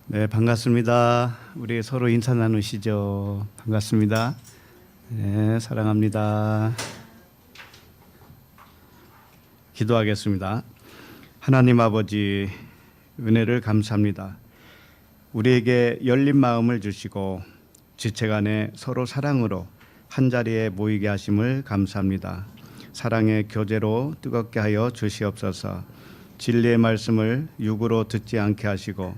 네, 반갑습니다. 우리 서로 인사 나누시죠. 반갑습니다. 네, 사랑합니다. 기도하겠습니다. 하나님 아버지, 은혜를 감사합니다. 우리에게 열린 마음을 주시고 지체간에 서로 사랑으로 한자리에 모이게 하심을 감사합니다. 사랑의 교제로 뜨겁게 하여 주시옵소서. 진리의 말씀을 육으로 듣지 않게 하시고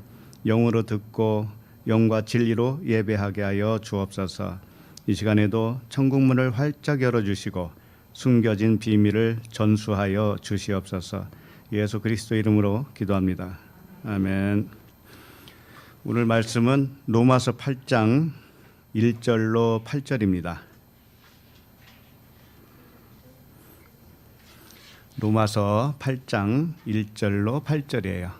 영으로 듣고 영과 진리로 예배하게 하여 주옵소서. 이 시간에도 천국문을 활짝 열어주시고 숨겨진 비밀을 전수하여 주시옵소서. 예수 그리스도 이름으로 기도합니다. 아멘. 오늘 말씀은 로마서 8장 1절로 8절입니다. 로마서 8장 1절로 8절이에요.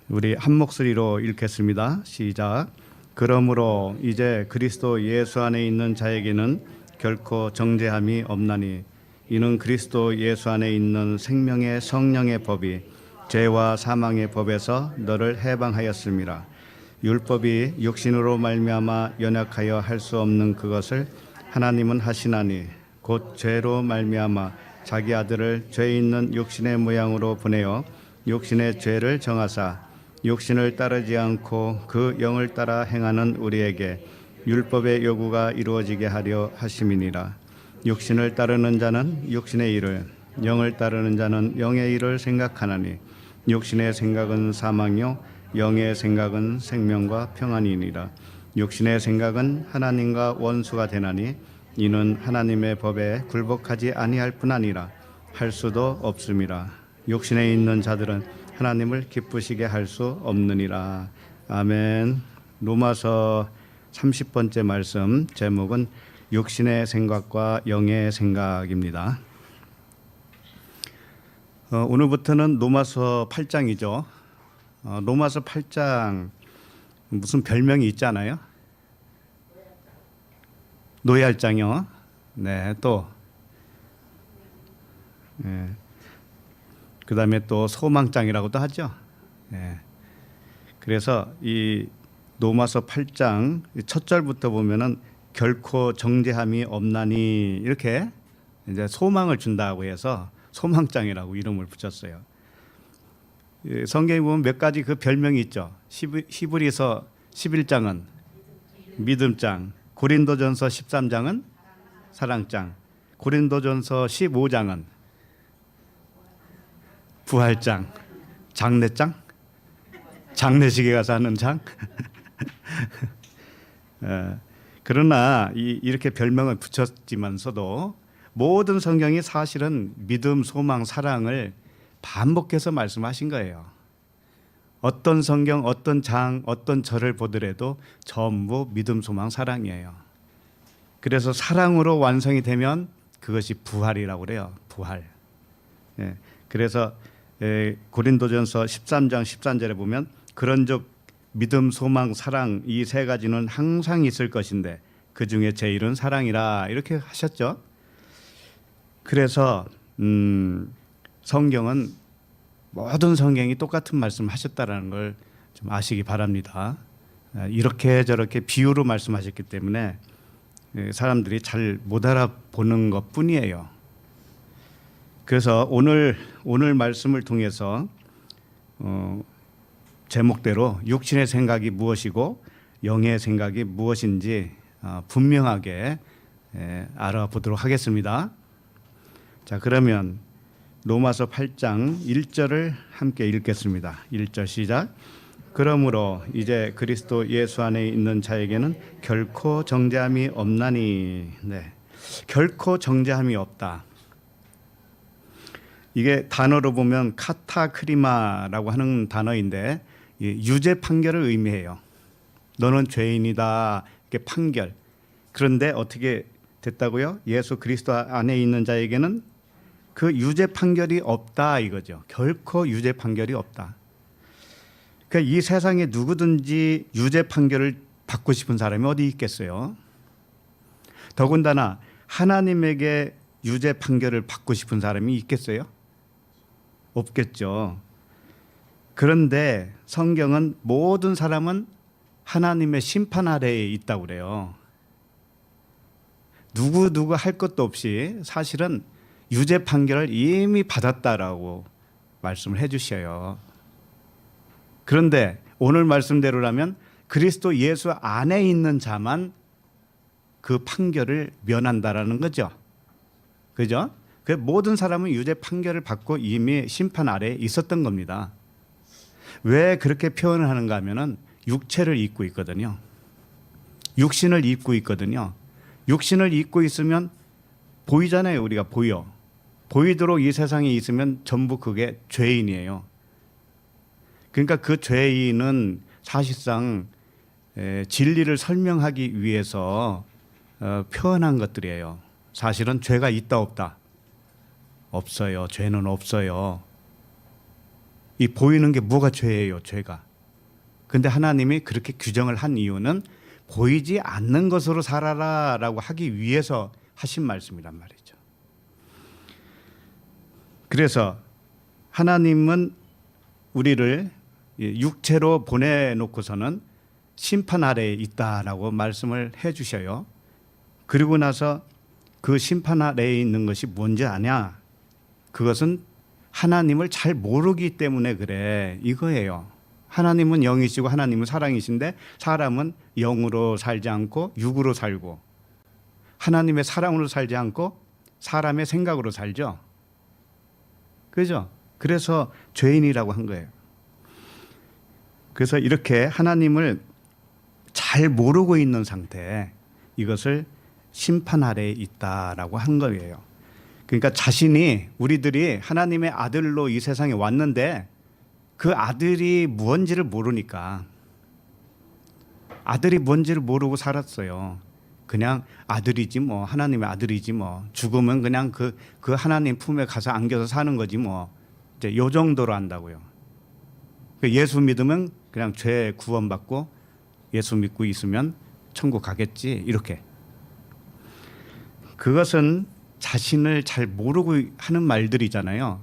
우리 한 목소리로 읽겠습니다. 시작. 그러므로 이제 그리스도 예수 안에 있는 자에게는 결코 정죄함이 없나니 이는 그리스도 예수 안에 있는 생명의 성령의 법이 죄와 사망의 법에서 너를 해방하였음이라. 율법이 육신으로 말미암아 연약하여 할 수 없는 그것을 하나님은 하시나니 곧 죄로 말미암아 자기 아들을 죄 있는 육신의 모양으로 보내어 육신의 죄를 정하사 육신을 따르지 않고 그 영을 따라 행하는 우리에게 율법의 요구가 이루어지게 하려 하심이니라. 육신을 따르는 자는 육신의 일을, 영을 따르는 자는 영의 일을 생각하나니 육신의 생각은 사망이요 영의 생각은 생명과 평안이니라. 육신의 생각은 하나님과 원수가 되나니 이는 하나님의 법에 굴복하지 아니할 뿐 아니라 할 수도 없음이라. 육신에 있는 자들은 하나님을 기쁘시게 할 수 없느니라. 아멘. 로마서 30번째 말씀 제목은 육신의 생각과 영의 생각입니다. 오늘부터는 로마서 8장이죠. 로마서 8장 무슨 별명이 있잖아요. 노예할장이요. 네, 또 그다음에 또 소망장이라고도 하죠. 그래서 이 로마서 8장 첫 절부터 보면은 결코 정죄함이 없나니 이렇게 이제 소망을 준다고 해서 소망장이라고 이름을 붙였어요. 성경에 보면 몇 가지 그 별명이 있죠. 히브리서 11장은 믿음장, 고린도전서 13장은 사랑장, 고린도전서 15장은 부활장, 장례장, 장례식에 가서 하는 장. 그러나 이렇게 별명을 붙였지만서도 모든 성경이 사실은 믿음, 소망, 사랑을 반복해서 말씀하신 거예요. 어떤 성경, 어떤 장, 어떤 절을 보더라도 전부 믿음, 소망, 사랑이에요. 그래서 사랑으로 완성이 되면 그것이 부활이라고 그래요. 부활. 그래서 고린도전서 13장 13절에 보면 그런즉 믿음, 소망, 사랑 이 세 가지는 항상 있을 것인데 그 중에 제일은 사랑이라 이렇게 하셨죠. 그래서 성경은 모든 성경이 똑같은 말씀을 하셨다는 걸 좀 아시기 바랍니다. 이렇게 저렇게 비유로 말씀하셨기 때문에 사람들이 잘 못 알아보는 것뿐이에요. 그래서 오늘 말씀을 통해서 제목대로 육신의 생각이 무엇이고 영의 생각이 무엇인지 분명하게 알아보도록 하겠습니다. 자, 그러면 로마서 8장 1절을 함께 읽겠습니다. 1절 시작. 그러므로 이제 그리스도 예수 안에 있는 자에게는 결코 정죄함이 없나니. 네, 결코 정죄함이 없다. 이게 단어로 보면 카타크리마라고 하는 단어인데 유죄 판결을 의미해요. 너는 죄인이다 이렇게 판결. 그런데 어떻게 됐다고요? 예수 그리스도 안에 있는 자에게는 그 유죄 판결이 없다 이거죠. 결코 유죄 판결이 없다. 그러니까 이 세상에 누구든지 유죄 판결을 받고 싶은 사람이 어디 있겠어요? 더군다나 하나님에게 유죄 판결을 받고 싶은 사람이 있겠어요? 없겠죠. 그런데 성경은 모든 사람은 하나님의 심판 아래에 있다고 그래요. 누구 할 것도 없이 사실은 유죄 판결을 이미 받았다라고 말씀을 해 주셔요. 그런데 오늘 말씀대로라면 그리스도 예수 안에 있는 자만 그 판결을 면한다라는 거죠. 그죠? 그 모든 사람은 유죄 판결을 받고 이미 심판 아래에 있었던 겁니다. 왜 그렇게 표현을 하는가 하면은 육체를 입고 있거든요. 육신을 입고 있거든요. 육신을 입고 있으면 보이잖아요. 우리가 보이도록 이 세상에 있으면 전부 그게 죄인이에요. 그러니까 그 죄인은 사실상 진리를 설명하기 위해서 표현한 것들이에요. 사실은 죄가 있다 없다? 없어요. 죄는 없어요. 이 보이는 게 뭐가 죄예요? 죄가. 근데 하나님이 그렇게 규정을 한 이유는 보이지 않는 것으로 살아라라고 하기 위해서 하신 말씀이란 말이죠. 그래서 하나님은 우리를 육체로 보내놓고서는 심판 아래에 있다라고 말씀을 해 주셔요. 그리고 나서 그 심판 아래에 있는 것이 뭔지 아냐? 그것은 하나님을 잘 모르기 때문에 그래. 이거예요. 하나님은 영이시고 하나님은 사랑이신데 사람은 영으로 살지 않고 육으로 살고 하나님의 사랑으로 살지 않고 사람의 생각으로 살죠. 그죠? 그래서 죄인이라고 한 거예요. 그래서 이렇게 하나님을 잘 모르고 있는 상태, 이것을 심판 아래에 있다라고 한 거예요. 그러니까 자신이 우리들이 하나님의 아들로 이 세상에 왔는데 그 아들이 뭔지를 모르니까 아들이 뭔지를 모르고 살았어요. 그냥 아들이지 뭐 하나님의 아들이지 뭐 죽으면 그냥 그 하나님 품에 가서 안겨서 사는 거지 뭐 이제 요 정도로 한다고요. 예수 믿으면 그냥 죄 구원받고 예수 믿고 있으면 천국 가겠지 이렇게. 그것은 자신을 잘 모르고 하는 말들이잖아요.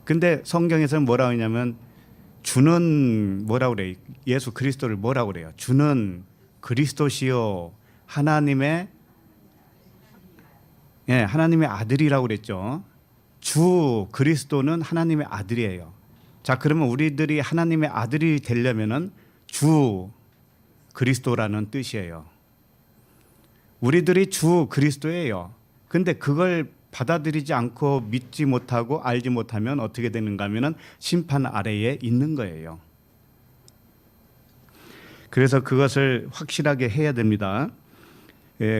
근데 성경에서는 뭐라고 하냐면 주는 뭐라고 그래요? 예수 그리스도를 뭐라고 그래요? 주는 그리스도시요 하나님의 하나님의 아들이라고 그랬죠. 주 그리스도는 하나님의 아들이에요. 자, 그러면 우리들이 하나님의 아들이 되려면은 주 그리스도라는 뜻이에요. 우리들이 주 그리스도예요. 근데 그걸 받아들이지 않고 믿지 못하고 알지 못하면 어떻게 되는가 하면은 심판 아래에 있는 거예요. 그래서 그것을 확실하게 해야 됩니다.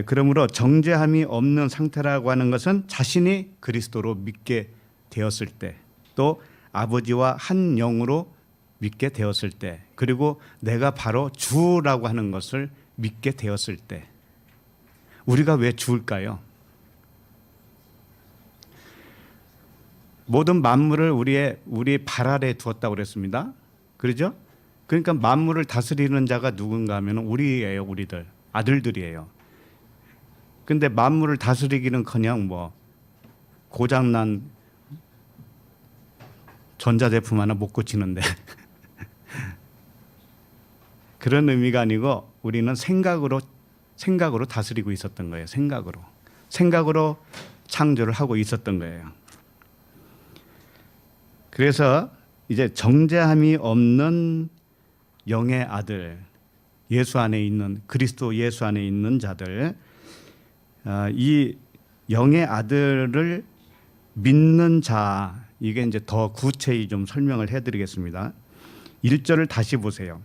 그러므로 정죄함이 없는 상태라고 하는 것은 자신이 그리스도로 믿게 되었을 때, 또 아버지와 한 영으로 믿게 되었을 때, 그리고 내가 바로 주라고 하는 것을 믿게 되었을 때. 우리가 왜 주일까요? 모든 만물을 우리의 발 아래에 두었다고 그랬습니다. 그렇죠? 그러니까 만물을 다스리는 자가 누군가 하면 우리예요. 우리들 아들들이에요. 근데 만물을 다스리기는커녕 뭐 고장난 전자제품 하나 못 고치는데 그런 의미가 아니고 우리는 생각으로 다스리고 있었던 거예요. 생각으로 창조를 하고 있었던 거예요. 그래서 이제 정죄함이 없는 영의 아들, 예수 안에 있는 그리스도 예수 안에 있는 자들, 이 영의 아들을 믿는 자, 이게 이제 더 구체히 좀 설명을 해드리겠습니다. 1절을 다시 보세요.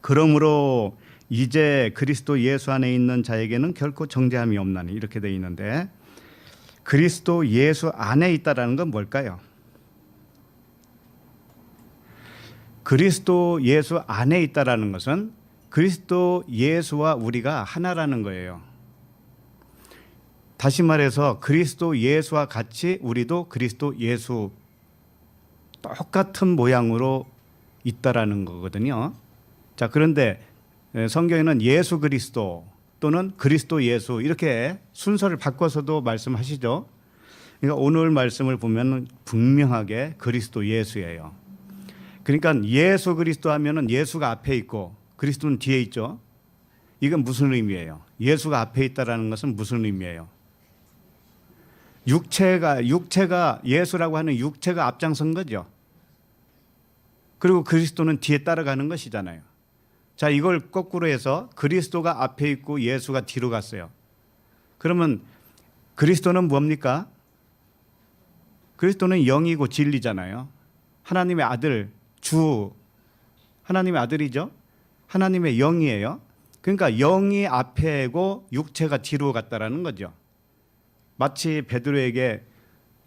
그러므로 이제 그리스도 예수 안에 있는 자에게는 결코 정죄함이 없나니, 이렇게 되어 있는데 그리스도 예수 안에 있다라는 건 뭘까요? 그리스도 예수 안에 있다라는 것은 그리스도 예수와 우리가 하나라는 거예요. 다시 말해서 그리스도 예수와 같이 우리도 그리스도 예수 똑같은 모양으로 있다라는 거거든요. 자, 그런데 성경에는 예수 그리스도 또는 그리스도 예수 이렇게 순서를 바꿔서도 말씀하시죠. 그러니까 오늘 말씀을 보면 분명하게 그리스도 예수예요. 그러니까 예수 그리스도 하면은 예수가 앞에 있고 그리스도는 뒤에 있죠. 이건 무슨 의미예요? 예수가 앞에 있다라는 것은 무슨 의미예요? 육체가 예수라고 하는 육체가 앞장선 거죠. 그리고 그리스도는 뒤에 따라가는 것이잖아요. 자, 이걸 거꾸로 해서 그리스도가 앞에 있고 예수가 뒤로 갔어요. 그러면 그리스도는 뭡니까? 그리스도는 영이고 진리잖아요. 하나님의 아들, 주, 하나님의 아들이죠. 하나님의 영이에요. 그러니까 영이 앞에고 육체가 뒤로 갔다라는 거죠. 마치 베드로에게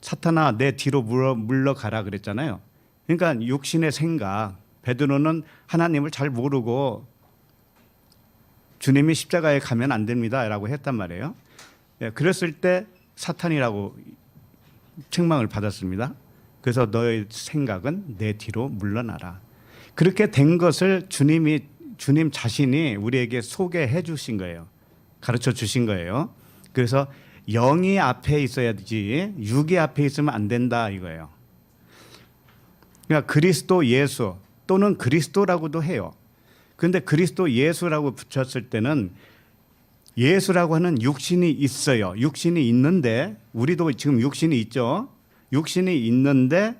사탄아 내 뒤로 물러가라 그랬잖아요. 그러니까 육신의 생각, 베드로는 하나님을 잘 모르고 주님이 십자가에 가면 안 됩니다 라고 했단 말이에요. 그랬을 때 사탄이라고 책망을 받았습니다. 그래서 너의 생각은 내 뒤로 물러나라. 그렇게 된 것을 주님 자신이 우리에게 소개해 주신 거예요. 가르쳐 주신 거예요. 그래서 영이 앞에 있어야지 육이 앞에 있으면 안 된다 이거예요. 그러니까 그리스도 예수 또는 그리스도라고도 해요. 그런데 그리스도 예수라고 붙였을 때는 예수라고 하는 육신이 있어요. 육신이 있는데 우리도 지금 육신이 있죠. 육신이 있는데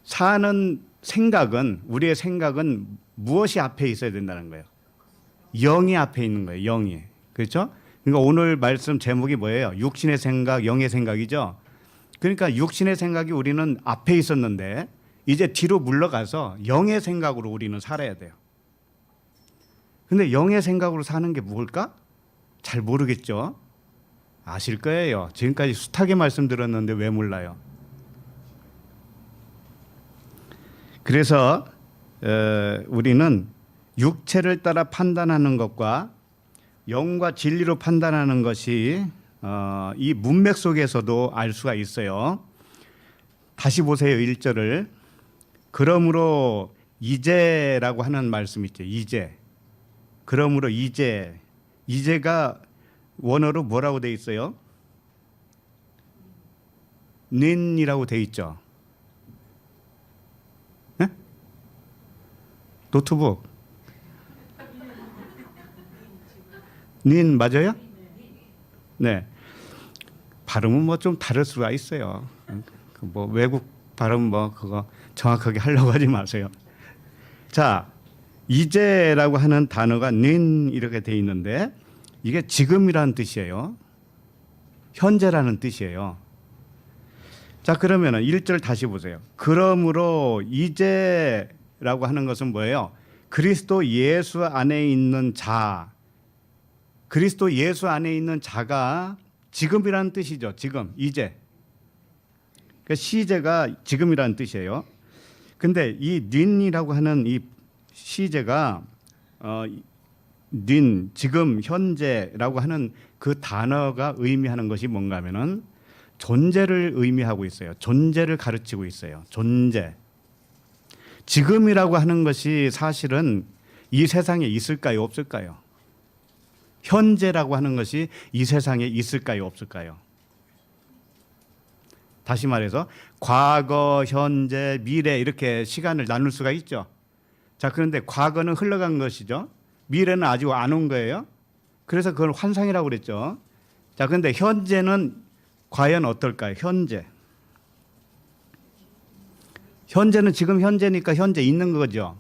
사는 생각은 우리의 생각은 무엇이 앞에 있어야 된다는 거예요? 영이 앞에 있는 거예요. 영이. 그렇죠? 그러니까 오늘 말씀 제목이 뭐예요? 육신의 생각, 영의 생각이죠. 그러니까 육신의 생각이 우리는 앞에 있었는데 이제 뒤로 물러가서 영의 생각으로 우리는 살아야 돼요. 근데 영의 생각으로 사는 게 뭘까? 잘 모르겠죠. 아실 거예요. 지금까지 숱하게 말씀드렸는데 왜 몰라요? 그래서 우리는 육체를 따라 판단하는 것과 영과 진리로 판단하는 것이 이 문맥 속에서도 알 수가 있어요. 다시 보세요. 1절을. 그러므로 이제라고 하는 말씀 있죠. 이제. 그러므로 이제가 원어로 뭐라고 돼 있어요? 닌이라고 돼 있죠. 네? 노트북. 닌 맞아요? 네. 발음은 뭐 좀 다를 수가 있어요. 뭐 외국 발음 뭐 그거 정확하게 하려고 하지 마세요. 자, 이제라고 하는 단어가 닌 이렇게 돼 있는데 이게 지금이라는 뜻이에요. 현재라는 뜻이에요. 자, 그러면은 1절 다시 보세요. 그러므로 이제라고 하는 것은 뭐예요? 그리스도 예수 안에 있는 자. 그리스도 예수 안에 있는 자가 지금이라는 뜻이죠. 지금, 이제. 그러니까 시제가 지금이라는 뜻이에요. 근데 이 닌이라고 하는 이 시제가 닌, 지금, 현재라고 하는 그 단어가 의미하는 것이 뭔가 하면은 존재를 의미하고 있어요. 존재를 가르치고 있어요. 존재. 지금이라고 하는 것이 사실은 이 세상에 있을까요? 없을까요? 현재라고 하는 것이 이 세상에 있을까요? 없을까요? 다시 말해서 과거, 현재, 미래 이렇게 시간을 나눌 수가 있죠. 자, 그런데 과거는 흘러간 것이죠. 미래는 아직 안 온 거예요. 그래서 그걸 환상이라고 그랬죠. 자, 그런데 현재는 과연 어떨까요? 현재는 지금 현재니까 현재 있는 거죠.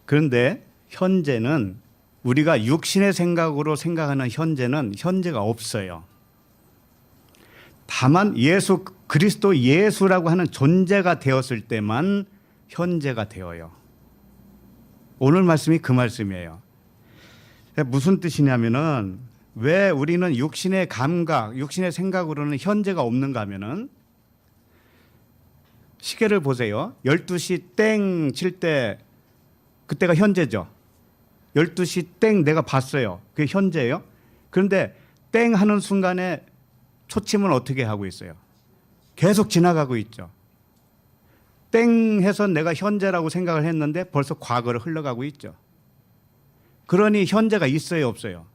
그런데 현재는 우리가 육신의 생각으로 생각하는 현재는 현재가 없어요. 다만 예수 그리스도 예수라고 하는 존재가 되었을 때만 현재가 되어요. 오늘 말씀이 그 말씀이에요. 무슨 뜻이냐면은 왜 우리는 육신의 감각, 육신의 생각으로는 현재가 없는가 하면은 시계를 보세요. 12시 땡 칠 때 그때가 현재죠. 12시 땡 내가 봤어요. 그게 현재예요. 그런데 땡 하는 순간에 초침은 어떻게 하고 있어요? 계속 지나가고 있죠. 땡 해서 내가 현재라고 생각을 했는데 벌써 과거로 흘러가고 있죠. 그러니 현재가 있어요, 없어요?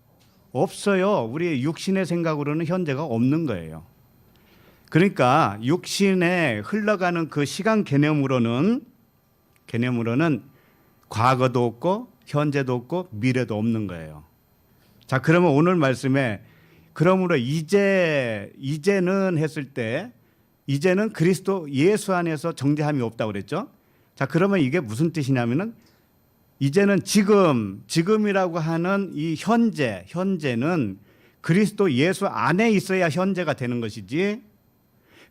없어요. 우리 육신의 생각으로는 현재가 없는 거예요. 그러니까 육신에 흘러가는 그 시간 개념으로는 과거도 없고 현재도 없고 미래도 없는 거예요. 자, 그러면 오늘 말씀에 그러므로 이제는 했을 때 이제는 그리스도 예수 안에서 정죄함이 없다고 그랬죠. 자, 그러면 이게 무슨 뜻이냐면은 이제는 지금이라고 하는 이 현재는 그리스도 예수 안에 있어야 현재가 되는 것이지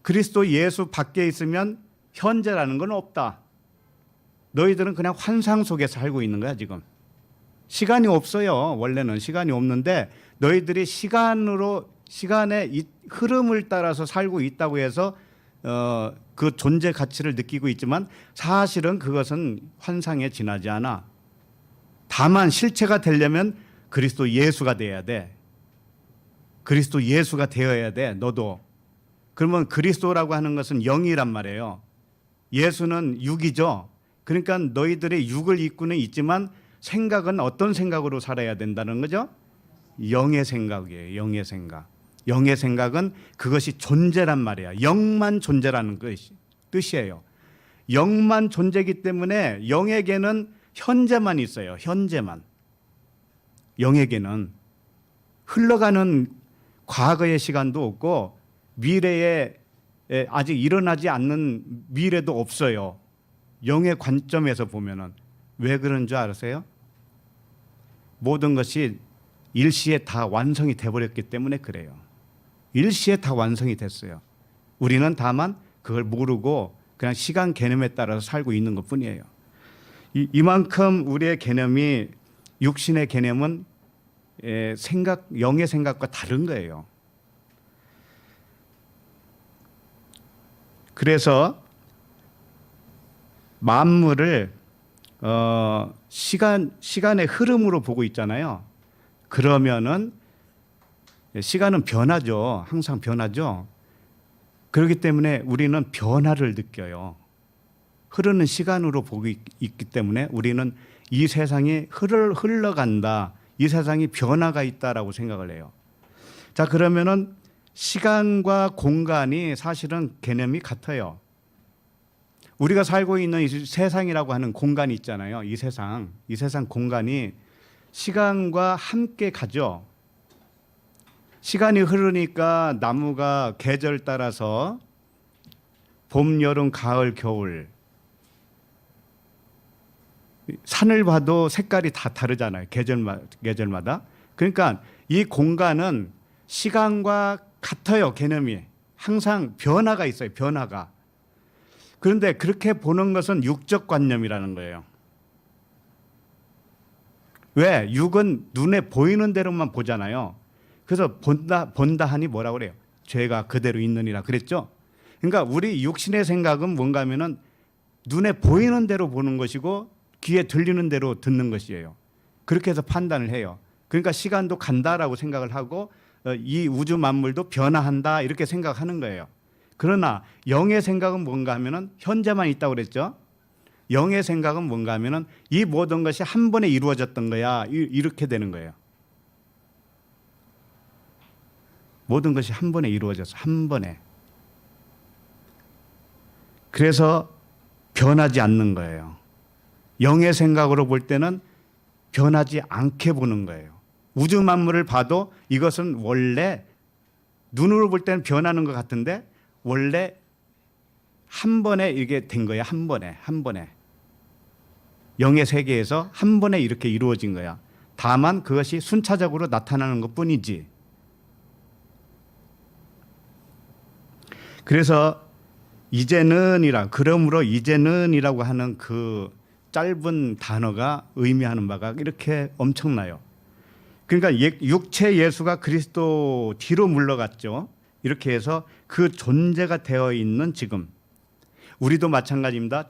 그리스도 예수 밖에 있으면 현재라는 건 없다. 너희들은 그냥 환상 속에 살고 있는 거야, 지금. 시간이 없어요. 원래는 시간이 없는데 너희들이 시간의 흐름을 따라서 살고 있다고 해서 그 존재 가치를 느끼고 있지만 사실은 그것은 환상에 지나지 않아. 다만 실체가 되려면 그리스도 예수가 돼야 돼. 그리스도 예수가 되어야 돼. 너도. 그러면 그리스도라고 하는 것은 영이란 말이에요. 예수는 육이죠. 그러니까 너희들의 육을 입고는 있지만 생각은 어떤 생각으로 살아야 된다는 거죠? 영의 생각이에요. 영의 생각. 영의 생각은 그것이 존재란 말이야. 영만 존재라는 뜻이에요. 영만 존재이기 때문에 영에게는 현재만 있어요. 현재만. 영에게는 흘러가는 과거의 시간도 없고 미래에 아직 일어나지 않는 미래도 없어요. 영의 관점에서 보면은 왜 그런 줄 아세요? 모든 것이 일시에 다 완성이 돼버렸기 때문에 그래요. 일시에 다 완성이 됐어요. 우리는 다만 그걸 모르고 그냥 시간 개념에 따라서 살고 있는 것뿐이에요. 이만큼 우리의 개념이 육신의 개념은 영의 생각과 다른 거예요. 그래서 만물을 시간의 흐름으로 보고 있잖아요. 그러면은 시간은 변하죠. 항상 변하죠. 그렇기 때문에 우리는 변화를 느껴요. 흐르는 시간으로 보고 있기 때문에 우리는 이 세상이 흘러간다. 이 세상이 변화가 있다라고 생각을 해요. 자, 그러면은 시간과 공간이 사실은 개념이 같아요. 우리가 살고 있는 이 세상이라고 하는 공간이 있잖아요. 이 세상 공간이 시간과 함께 가죠. 시간이 흐르니까 나무가 계절 따라서 봄, 여름, 가을, 겨울 산을 봐도 색깔이 다 다르잖아요. 계절마다. 그러니까 이 공간은 시간과 같아요. 개념이. 항상 변화가 있어요. 변화가. 그런데 그렇게 보는 것은 육적 관념이라는 거예요. 왜? 육은 눈에 보이는 대로만 보잖아요. 그래서 본다 하니 뭐라고 그래요? 죄가 그대로 있느니라 그랬죠. 그러니까 우리 육신의 생각은 뭔가 하면은 눈에 보이는 대로 보는 것이고 귀에 들리는 대로 듣는 것이에요. 그렇게 해서 판단을 해요. 그러니까 시간도 간다라고 생각을 하고 이 우주 만물도 변화한다 이렇게 생각하는 거예요. 그러나 영의 생각은 뭔가 하면은 현재만 있다고 그랬죠. 영의 생각은 뭔가 하면은 이 모든 것이 한 번에 이루어졌던 거야. 이렇게 되는 거예요. 모든 것이 한 번에 이루어져서 한 번에. 그래서 변하지 않는 거예요. 영의 생각으로 볼 때는 변하지 않게 보는 거예요. 우주 만물을 봐도 이것은 원래 눈으로 볼 때는 변하는 것 같은데 원래 한 번에 이게 된 거야. 한 번에. 영의 세계에서 한 번에 이렇게 이루어진 거야. 다만 그것이 순차적으로 나타나는 것뿐이지. 그래서 그러므로 이제는이라고 하는 그 짧은 단어가 의미하는 바가 이렇게 엄청나요. 그러니까 육체 예수가 그리스도 뒤로 물러갔죠. 이렇게 해서 그 존재가 되어 있는 지금 우리도 마찬가지입니다.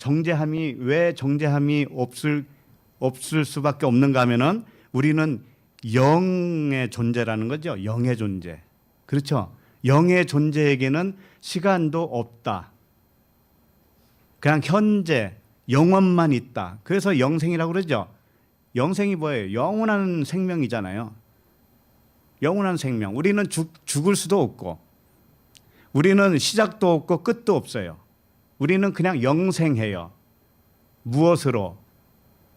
왜 정죄함이 없을 수밖에 없는가 하면은 우리는 영의 존재라는 거죠. 영의 존재. 그렇죠. 영의 존재에게는 시간도 없다. 그냥 현재 영원만 있다. 그래서 영생이라고 그러죠. 영생이 뭐예요? 영원한 생명이잖아요. 영원한 생명. 우리는 죽을 수도 없고, 우리는 시작도 없고 끝도 없어요. 우리는 그냥 영생해요. 무엇으로?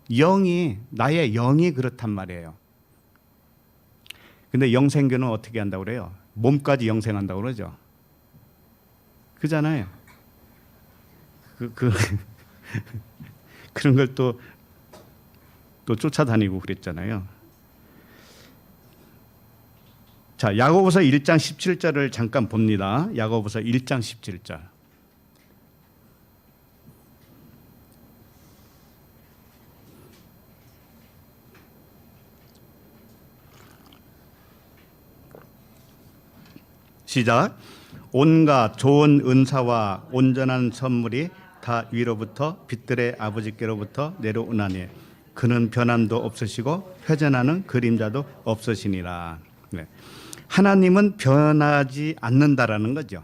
영이, 나의 영이 그렇단 말이에요. 근데 영생교는 어떻게 한다고 그래요? 몸까지 영생한다고 그러죠. 그잖아요. 그런 걸 또 쫓아다니고 그랬잖아요. 자, 야고보서 1장 17절을 잠깐 봅니다. 야고보서 1장 17절. 시작. 온갖 좋은 은사와 온전한 선물이 다 위로부터 빛들의 아버지께로부터 내려오나니 그는 변함도 없으시고 회전하는 그림자도 없으시니라. 네. 하나님은 변하지 않는다라는 거죠.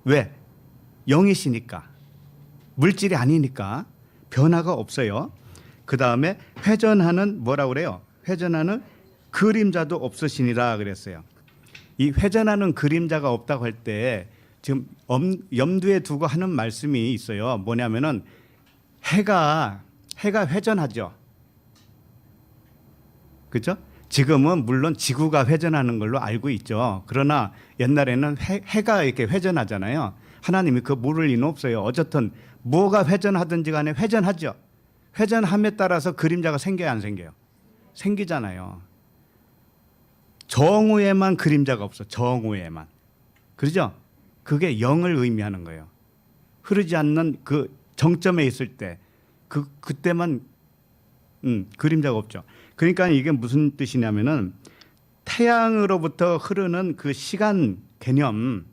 왜? 영이시니까. 물질이 아니니까 변화가 없어요. 그 다음에 회전하는 뭐라고 그래요? 회전하는 그림자도 없으시니라 그랬어요. 이 회전하는 그림자가 없다고 할 때 지금 염두에 두고 하는 말씀이 있어요. 뭐냐면은 해가 회전하죠. 그렇죠? 지금은 물론 지구가 회전하는 걸로 알고 있죠. 그러나 옛날에는 해가 이렇게 회전하잖아요. 하나님이 그 모를 리는 없어요. 어쨌든 뭐가 회전하든지 간에 회전하죠. 회전함에 따라서 그림자가 생겨요, 안 생겨요? 생기잖아요. 정오에만 그림자가 없어. 정오에만. 그렇죠? 그게 영을 의미하는 거예요. 흐르지 않는 그 정점에 있을 때 그때만 그림자가 없죠. 그러니까 이게 무슨 뜻이냐면은 태양으로부터 흐르는 그 시간 개념에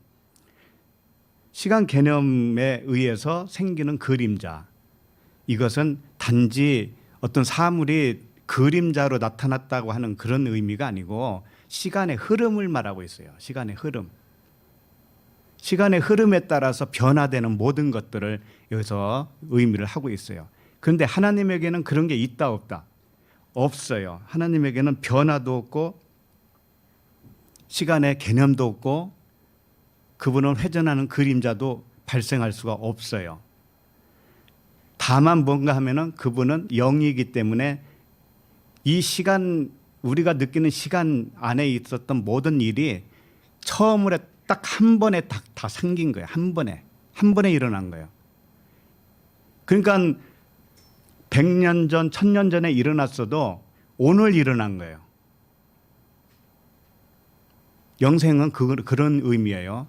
의해서 생기는 그림자. 이것은 단지 어떤 사물이 그림자로 나타났다고 하는 그런 의미가 아니고 시간의 흐름을 말하고 있어요. 시간의 흐름. 시간의 흐름에 따라서 변화되는 모든 것들을 여기서 의미를 하고 있어요. 그런데 하나님에게는 그런 게 있다 없다? 없어요. 하나님에게는 변화도 없고 시간의 개념도 없고 그분은 회전하는 그림자도 발생할 수가 없어요. 다만 뭔가 하면은 그분은 영이기 때문에 이 시간, 우리가 느끼는 시간 안에 있었던 모든 일이 처음으로 딱 한 번에 다 생긴 거예요. 한 번에 일어난 거예요. 그러니까 100년 전, 1000년 전에 일어났어도 오늘 일어난 거예요. 영생은 그런 의미예요.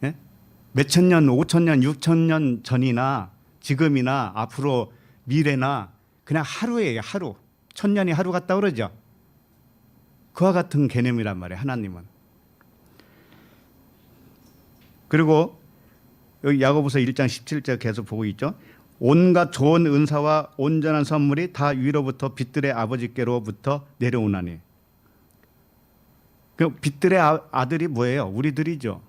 네? 몇천 년, 5,000년, 6,000년 전이나 지금이나 앞으로 미래나 그냥 하루예요. 하루. 1000년이 하루 같다 그러죠. 그와 같은 개념이란 말이에요. 하나님은. 그리고 여기 야고보서 1장 17절 계속 보고 있죠. 온갖 좋은 은사와 온전한 선물이 다 위로부터 빛들의 아버지께로부터 내려오나니. 그 빛들의 아들이 뭐예요? 우리들이죠.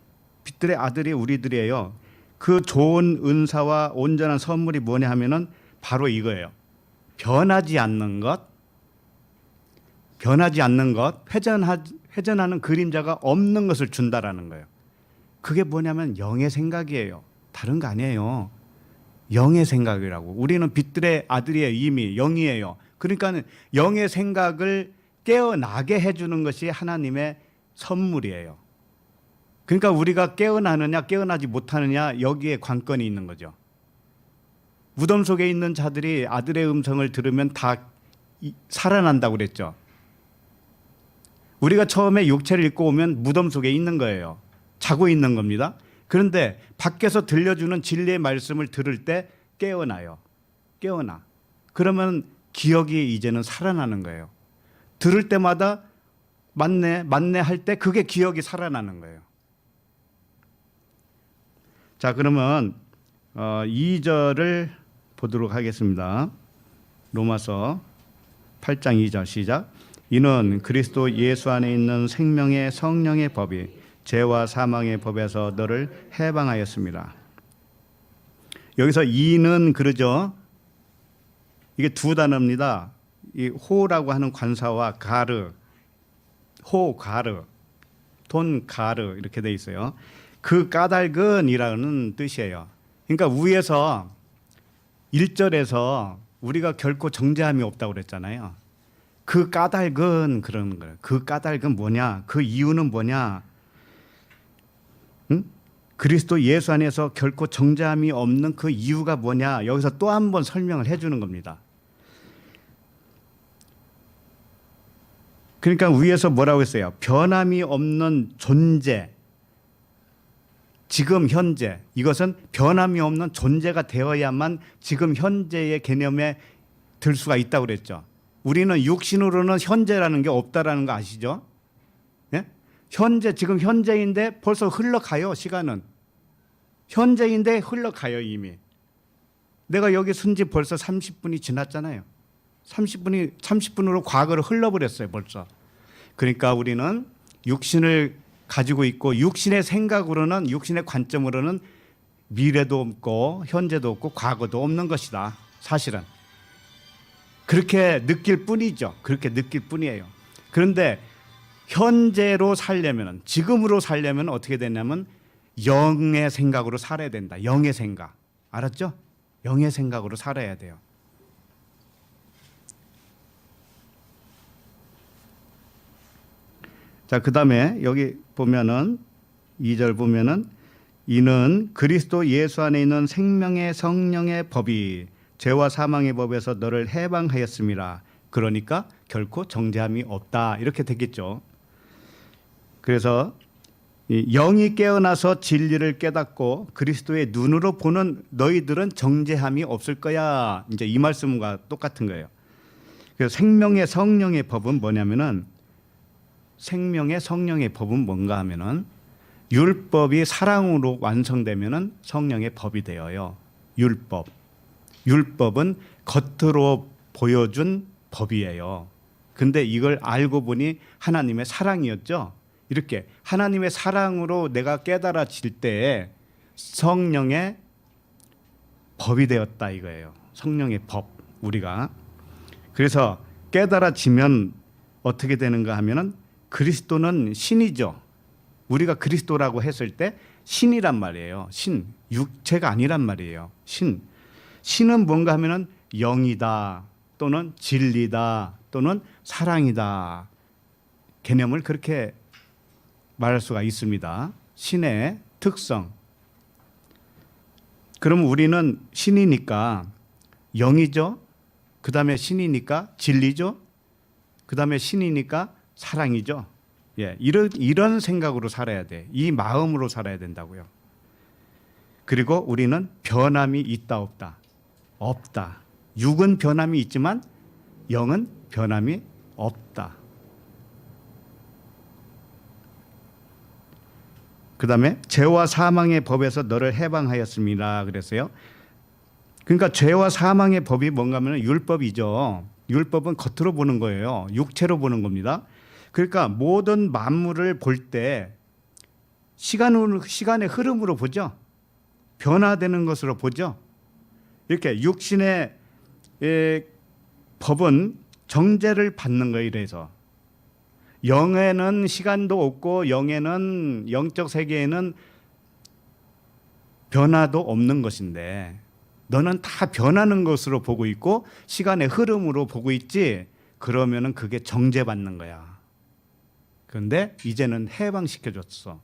빛들의 아들이 우리들이에요. 그 좋은 은사와 온전한 선물이 뭐냐 하면은 바로 이거예요. 변하지 않는 것, 회전하는 그림자가 없는 것을 준다라는 거예요. 그게 뭐냐면 영의 생각이에요. 다른 거 아니에요. 영의 생각이라고. 우리는 빛들의 아들이에요. 이미 영이에요. 그러니까 영의 생각을 깨어나게 해주는 것이 하나님의 선물이에요. 그러니까 우리가 깨어나느냐 깨어나지 못하느냐 여기에 관건이 있는 거죠. 무덤 속에 있는 자들이 아들의 음성을 들으면 다 살아난다고 그랬죠. 우리가 처음에 육체를 입고 오면 무덤 속에 있는 거예요. 자고 있는 겁니다. 그런데 밖에서 들려주는 진리의 말씀을 들을 때 깨어나요. 깨어나. 그러면 기억이 이제는 살아나는 거예요. 들을 때마다 맞네 할 때 그게 기억이 살아나는 거예요. 자, 그러면 2절을 보도록 하겠습니다. 로마서 8장 2절 시작. 이는 그리스도 예수 안에 있는 생명의 성령의 법이 죄와 사망의 법에서 너를 해방하였습니다. 여기서 이는 그러죠. 이게 두 단어입니다. 이 호라고 하는 관사와 가르, 호 가르, 돈 가르 이렇게 돼 있어요. 그 까닭은이라는 뜻이에요. 그러니까 위에서 1절에서 우리가 결코 정죄함이 없다고 그랬잖아요. 그 까닭은 그런 거예요. 그 까닭은 뭐냐? 그 이유는 뭐냐? 응? 그리스도 예수 안에서 결코 정죄함이 없는 그 이유가 뭐냐? 여기서 또 한 번 설명을 해주는 겁니다. 그러니까 위에서 뭐라고 했어요? 변함이 없는 존재, 지금 현재, 이것은 변함이 없는 존재가 되어야만 지금 현재의 개념에 들 수가 있다고 그랬죠. 우리는 육신으로는 현재라는 게 없다라는 거 아시죠? 예? 현재, 지금 현재인데 벌써 흘러가요. 시간은 현재인데 흘러가요. 이미 내가 여기 쓴 지 벌써 30분이 지났잖아요. 30분으로 과거를 흘러버렸어요. 벌써. 그러니까 우리는 육신을 가지고 있고, 육신의 생각으로는, 육신의 관점으로는 미래도 없고 현재도 없고 과거도 없는 것이다. 사실은 그렇게 느낄 뿐이죠. 그렇게 느낄 뿐이에요. 그런데 현재로 살려면, 지금으로 살려면 어떻게 되냐면 영의 생각으로 살아야 된다. 영의 생각. 알았죠? 영의 생각으로 살아야 돼요. 자, 그다음에 여기 보면은 2절 보면은 이는 그리스도 예수 안에 있는 생명의 성령의 법이 죄와 사망의 법에서 너를 해방하였음이라. 그러니까 결코 정죄함이 없다. 이렇게 되겠죠. 그래서 영이 깨어나서 진리를 깨닫고 그리스도의 눈으로 보는 너희들은 정죄함이 없을 거야. 이제 이 말씀과 똑같은 거예요. 그래서 생명의 성령의 법은 뭐냐면은, 생명의 성령의 법은 뭔가 하면은 율법이 사랑으로 완성되면은 성령의 법이 되어요. 율법은 겉으로 보여준 법이에요. 근데 이걸 알고 보니 하나님의 사랑이었죠. 이렇게 하나님의 사랑으로 내가 깨달아질 때 성령의 법이 되었다 이거예요. 성령의 법, 우리가. 그래서 깨달아지면 어떻게 되는가 하면은 그리스도는 신이죠. 우리가 그리스도라고 했을 때 신이란 말이에요. 신, 육체가 아니란 말이에요. 신은 뭔가 하면은 영이다, 또는 진리다, 또는 사랑이다. 개념을 그렇게 말할 수가 있습니다. 신의 특성. 그럼 우리는 신이니까 영이죠. 그 다음에 신이니까 진리죠. 그 다음에 신이니까 사랑이죠. 예, 이런 생각으로 살아야 돼. 이 마음으로 살아야 된다고요. 그리고 우리는 변함이 있다 없다? 없다. 육은 변함이 있지만 영은 변함이 없다. 그 다음에 죄와 사망의 법에서 너를 해방하였습니다. 그랬어요. 그러니까 죄와 사망의 법이 뭔가 하면 율법이죠. 율법은 겉으로 보는 거예요. 육체로 보는 겁니다. 그러니까 모든 만물을 볼 때 시간의 흐름으로 보죠. 변화되는 것으로 보죠. 이렇게 육신의 법은 정죄를 받는 거예요. 이래서 영에는 시간도 없고 영적 세계에는 변화도 없는 것인데 너는 다 변하는 것으로 보고 있고 시간의 흐름으로 보고 있지. 그러면은 그게 정죄받는 거야. 그런데 이제는 해방시켜줬어.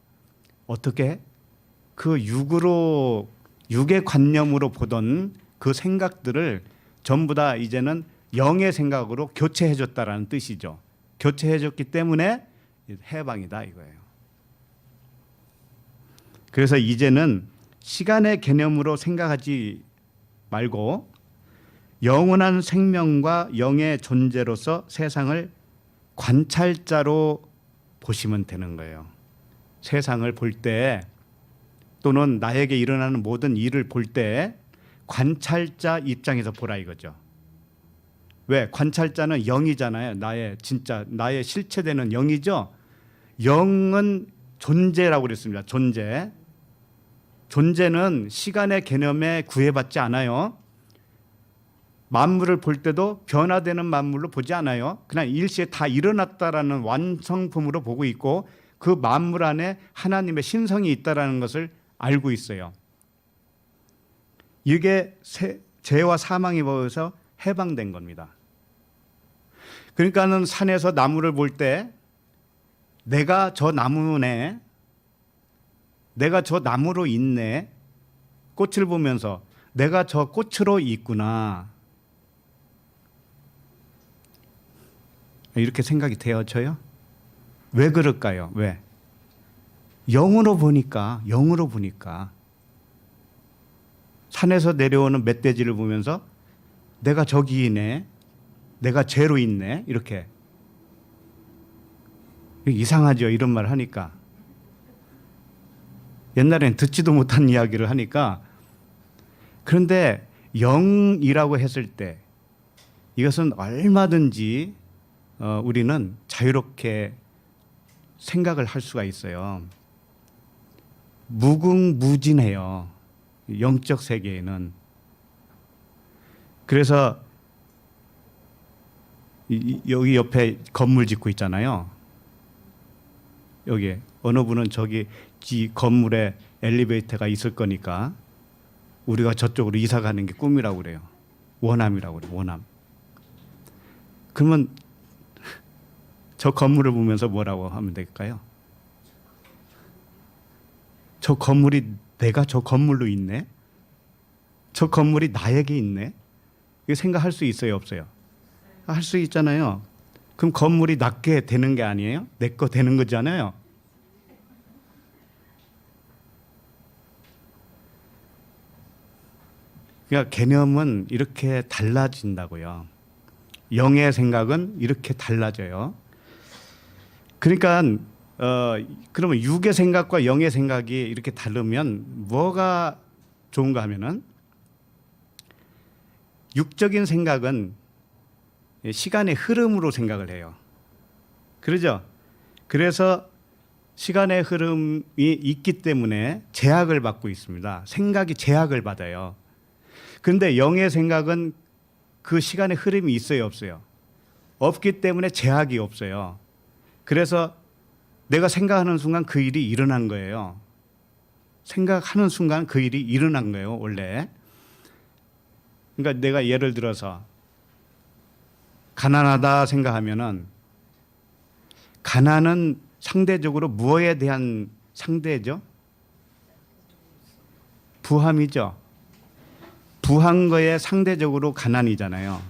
어떻게? 그 육의 관념으로 보던 그 생각들을 전부 다 이제는 영의 생각으로 교체해줬다라는 뜻이죠. 교체해줬기 때문에 해방이다 이거예요. 그래서 이제는 시간의 개념으로 생각하지 말고 영원한 생명과 영의 존재로서 세상을 관찰자로 보시면 되는 거예요. 세상을 볼 때 또는 나에게 일어나는 모든 일을 볼 때 관찰자 입장에서 보라 이거죠. 왜? 관찰자는 영이잖아요. 나의 실체되는 영이죠. 영은 존재라고 그랬습니다. 존재는 시간의 개념에 구애받지 않아요. 만물을 볼 때도 변화되는 만물로 보지 않아요. 그냥 일시에 다 일어났다라는 완성품으로 보고 있고 그 만물 안에 하나님의 신성이 있다라는 것을 알고 있어요. 이게 죄와 사망에 보여서 해방된 겁니다. 그러니까는 산에서 나무를 볼 때 내가 저 나무네, 내가 저 나무로 있네, 꽃을 보면서 내가 저 꽃으로 있구나, 이렇게 생각이 되어져요. 왜 그럴까요? 왜? 영으로 보니까 산에서 내려오는 멧돼지를 보면서 내가 저기 있네, 내가 죄로 있네, 이렇게. 이상하죠, 이런 말 하니까. 옛날엔 듣지도 못한 이야기를 하니까. 그런데 영이라고 했을 때 이것은 얼마든지 우리는 자유롭게 생각을 할 수가 있어요. 무궁무진해요, 영적 세계에는. 그래서 여기 옆에 건물 짓고 있잖아요. 여기 어느 분은 저기 건물에 엘리베이터가 있을 거니까 우리가 저쪽으로 이사 가는 게 꿈이라고 그래요. 원함이라고 그래요. 원함. 그러면 저 건물을 보면서 뭐라고 하면 될까요? 저 건물이, 내가 저 건물로 있네? 저 건물이 나에게 있네? 이거 생각할 수 있어요, 없어요? 할 수 있잖아요. 그럼 건물이 낫게 되는 게 아니에요? 내 거 되는 거잖아요. 그러니까 개념은 이렇게 달라진다고요. 영의 생각은 이렇게 달라져요. 그러니까 그러면 육의 생각과 영의 생각이 이렇게 다르면 뭐가 좋은가 하면은, 육적인 생각은 시간의 흐름으로 생각을 해요. 그러죠? 그래서 시간의 흐름이 있기 때문에 제약을 받고 있습니다. 생각이 제약을 받아요. 그런데 영의 생각은 그 시간의 흐름이 있어요, 없어요? 없기 때문에 제약이 없어요. 그래서 내가 생각하는 순간 그 일이 일어난 거예요. 생각하는 순간 그 일이 일어난 거예요, 원래. 그러니까 내가 예를 들어서 가난하다 생각하면은, 가난은 상대적으로 무엇에 대한 상대죠? 부함이죠. 부한 거에 상대적으로 가난이잖아요.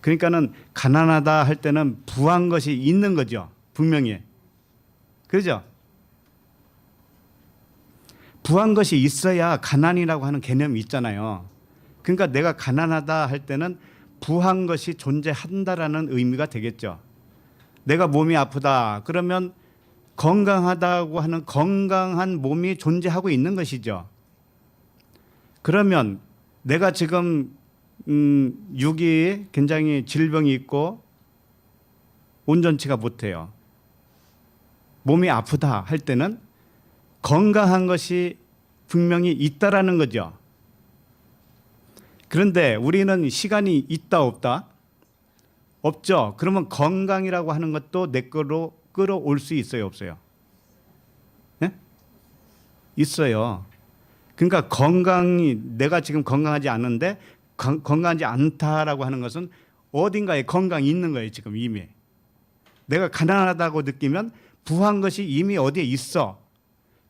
그러니까는 가난하다 할 때는 부한 것이 있는 거죠, 분명히. 그렇죠? 부한 것이 있어야 가난이라고 하는 개념이 있잖아요. 그러니까 내가 가난하다 할 때는 부한 것이 존재한다라는 의미가 되겠죠. 내가 몸이 아프다 그러면 건강하다고 하는 건강한 몸이 존재하고 있는 것이죠. 그러면 내가 지금 육이 굉장히 질병이 있고 온전치가 못해요. 몸이 아프다 할 때는 건강한 것이 분명히 있다라는 거죠. 그런데 우리는 시간이 있다 없다? 없죠. 그러면 건강이라고 하는 것도 내 거로 끌어올 수 있어요, 없어요? 네? 있어요. 그러니까 건강이, 내가 지금 건강하지 않은데 건강하지 않다라고 하는 것은 어딘가에 건강이 있는 거예요, 지금 이미. 내가 가난하다고 느끼면 부한 것이 이미 어디에 있어.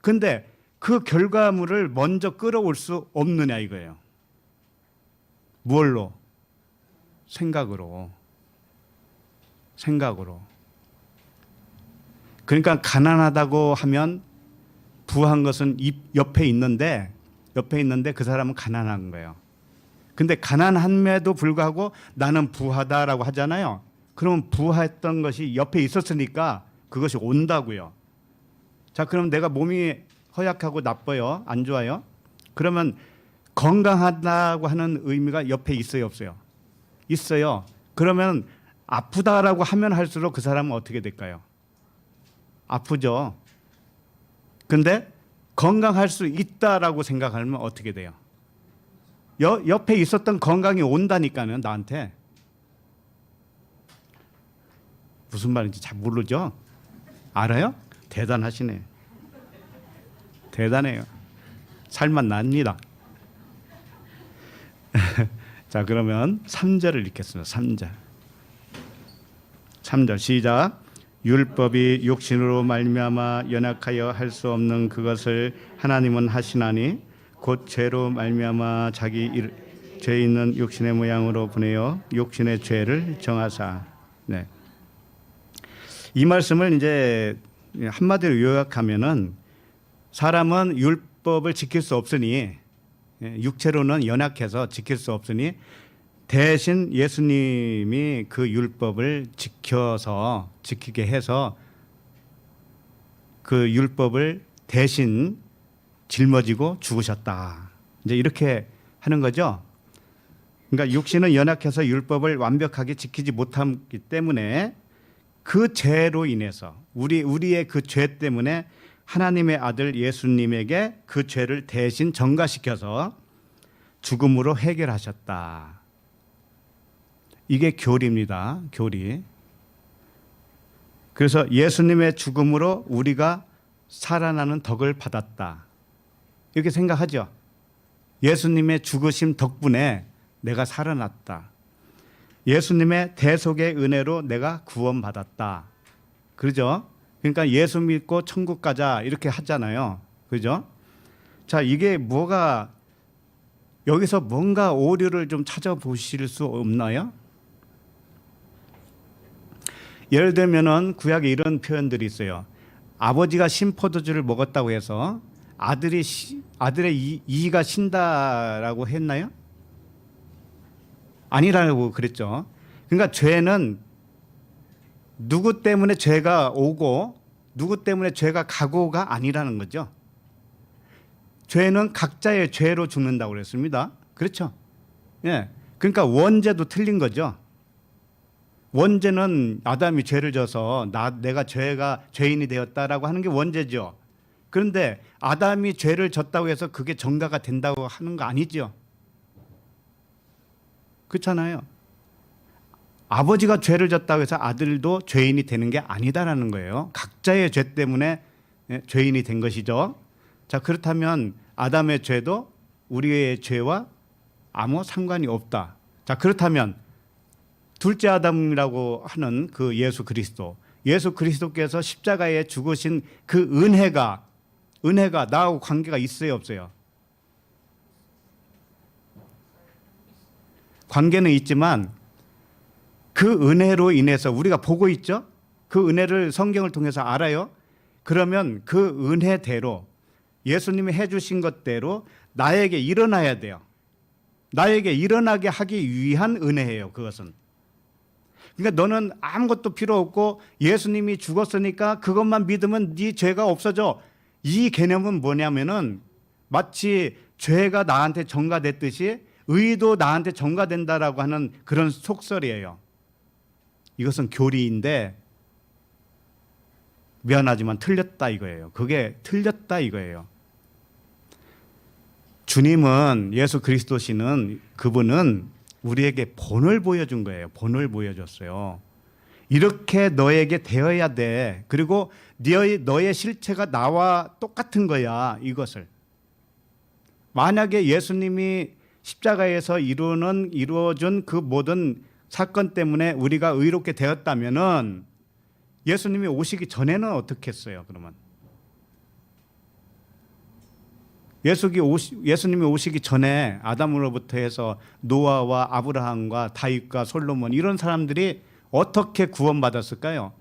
근데 그 결과물을 먼저 끌어올 수 없느냐 이거예요. 뭘로? 생각으로. 그러니까 가난하다고 하면 부한 것은 옆에 있는데 그 사람은 가난한 거예요. 근데 가난함에도 불구하고 나는 부하다라고 하잖아요. 그러면 부했던 것이 옆에 있었으니까 그것이 온다고요. 자, 그럼 내가 몸이 허약하고 나빠요? 안 좋아요? 그러면 건강하다고 하는 의미가 옆에 있어요, 없어요? 있어요. 그러면 아프다라고 하면 할수록 그 사람은 어떻게 될까요? 아프죠. 근데 건강할 수 있다라고 생각하면 어떻게 돼요? 옆에 있었던 건강이 온다니까는 나한테. 무슨 말인지 잘 모르죠? 알아요? 대단하시네. 대단해요. 살만 납니다. 자, 그러면 3절을 읽겠습니다. 3절. 3절 시작. 율법이 육신으로 말미암아 연약하여 할 수 없는 그것을 하나님은 하시나니 곧 죄로 말미암아 자기 죄 있는 육신의 모양으로 보내어 육신의 죄를 정하사. 네. 이 말씀을 이제 한마디로 요약하면은 사람은 율법을 지킬 수 없으니, 육체로는 연약해서 지킬 수 없으니 대신 예수님이 그 율법을 지키게 해서 그 율법을 대신 짊어지고 죽으셨다. 이제 이렇게 하는 거죠. 그러니까 육신은 연약해서 율법을 완벽하게 지키지 못하기 때문에 그 죄로 인해서 우리의 그 죄 때문에 하나님의 아들 예수님에게 그 죄를 대신 전가시켜서 죽음으로 해결하셨다. 이게 교리입니다. 교리. 그래서 예수님의 죽음으로 우리가 살아나는 덕을 받았다. 이렇게 생각하죠. 예수님의 죽으심 덕분에 내가 살아났다. 예수님의 대속의 은혜로 내가 구원받았다. 그러죠? 그러니까 예수 믿고 천국 가자 이렇게 하잖아요. 그죠? 자, 이게 여기서 뭔가 오류를 좀 찾아보실 수 없나요? 예를 들면은 구약에 이런 표현들이 있어요. 아버지가 신포도주를 먹었다고 해서 아들의 이가 신다라고 했나요? 아니라고 그랬죠. 그러니까 죄는 누구 때문에 죄가 오고 누구 때문에 죄가 가고가 아니라는 거죠. 죄는 각자의 죄로 죽는다고 그랬습니다. 그렇죠? 예. 그러니까 원죄도 틀린 거죠. 원죄는 아담이 죄를 져서 내가 죄인이 되었다라고 하는 게 원죄죠. 그런데 아담이 죄를 졌다고 해서 그게 전가가 된다고 하는 거 아니죠. 그렇잖아요. 아버지가 죄를 졌다고 해서 아들도 죄인이 되는 게 아니다라는 거예요. 각자의 죄 때문에 죄인이 된 것이죠. 자, 그렇다면 아담의 죄도 우리의 죄와 아무 상관이 없다. 자, 그렇다면 둘째 아담이라고 하는 그 예수 그리스도께서 십자가에 죽으신 그 은혜가 나하고 관계가 있어요, 없어요? 관계는 있지만 그 은혜로 인해서 우리가 보고 있죠? 그 은혜를 성경을 통해서 알아요? 그러면 그 은혜대로 예수님이 해주신 것대로 나에게 일어나야 돼요. 나에게 일어나게 하기 위한 은혜예요, 그것은. 그러니까 너는 아무것도 필요 없고 예수님이 죽었으니까 그것만 믿으면 네 죄가 없어져. 이 개념은 뭐냐면은 마치 죄가 나한테 전가됐듯이 의도 나한테 전가된다라고 하는 그런 속설이에요. 이것은 교리인데 미안하지만 틀렸다 이거예요. 그게 틀렸다 이거예요. 주님은 예수 그리스도시는 그분은 우리에게 본을 보여준 거예요. 본을 보여줬어요. 이렇게 너에게 되어야 돼. 그리고 너의 실체가 나와 똑같은 거야. 이것을. 만약에 예수님이 십자가에서 이루어준 그 모든 사건 때문에 우리가 의롭게 되었다면은 예수님이 오시기 전에는 어떻게 했어요? 그러면 예수님이 오시기 전에 아담으로부터 해서 노아와 아브라함과 다윗과 솔로몬 이런 사람들이 어떻게 구원받았을까요?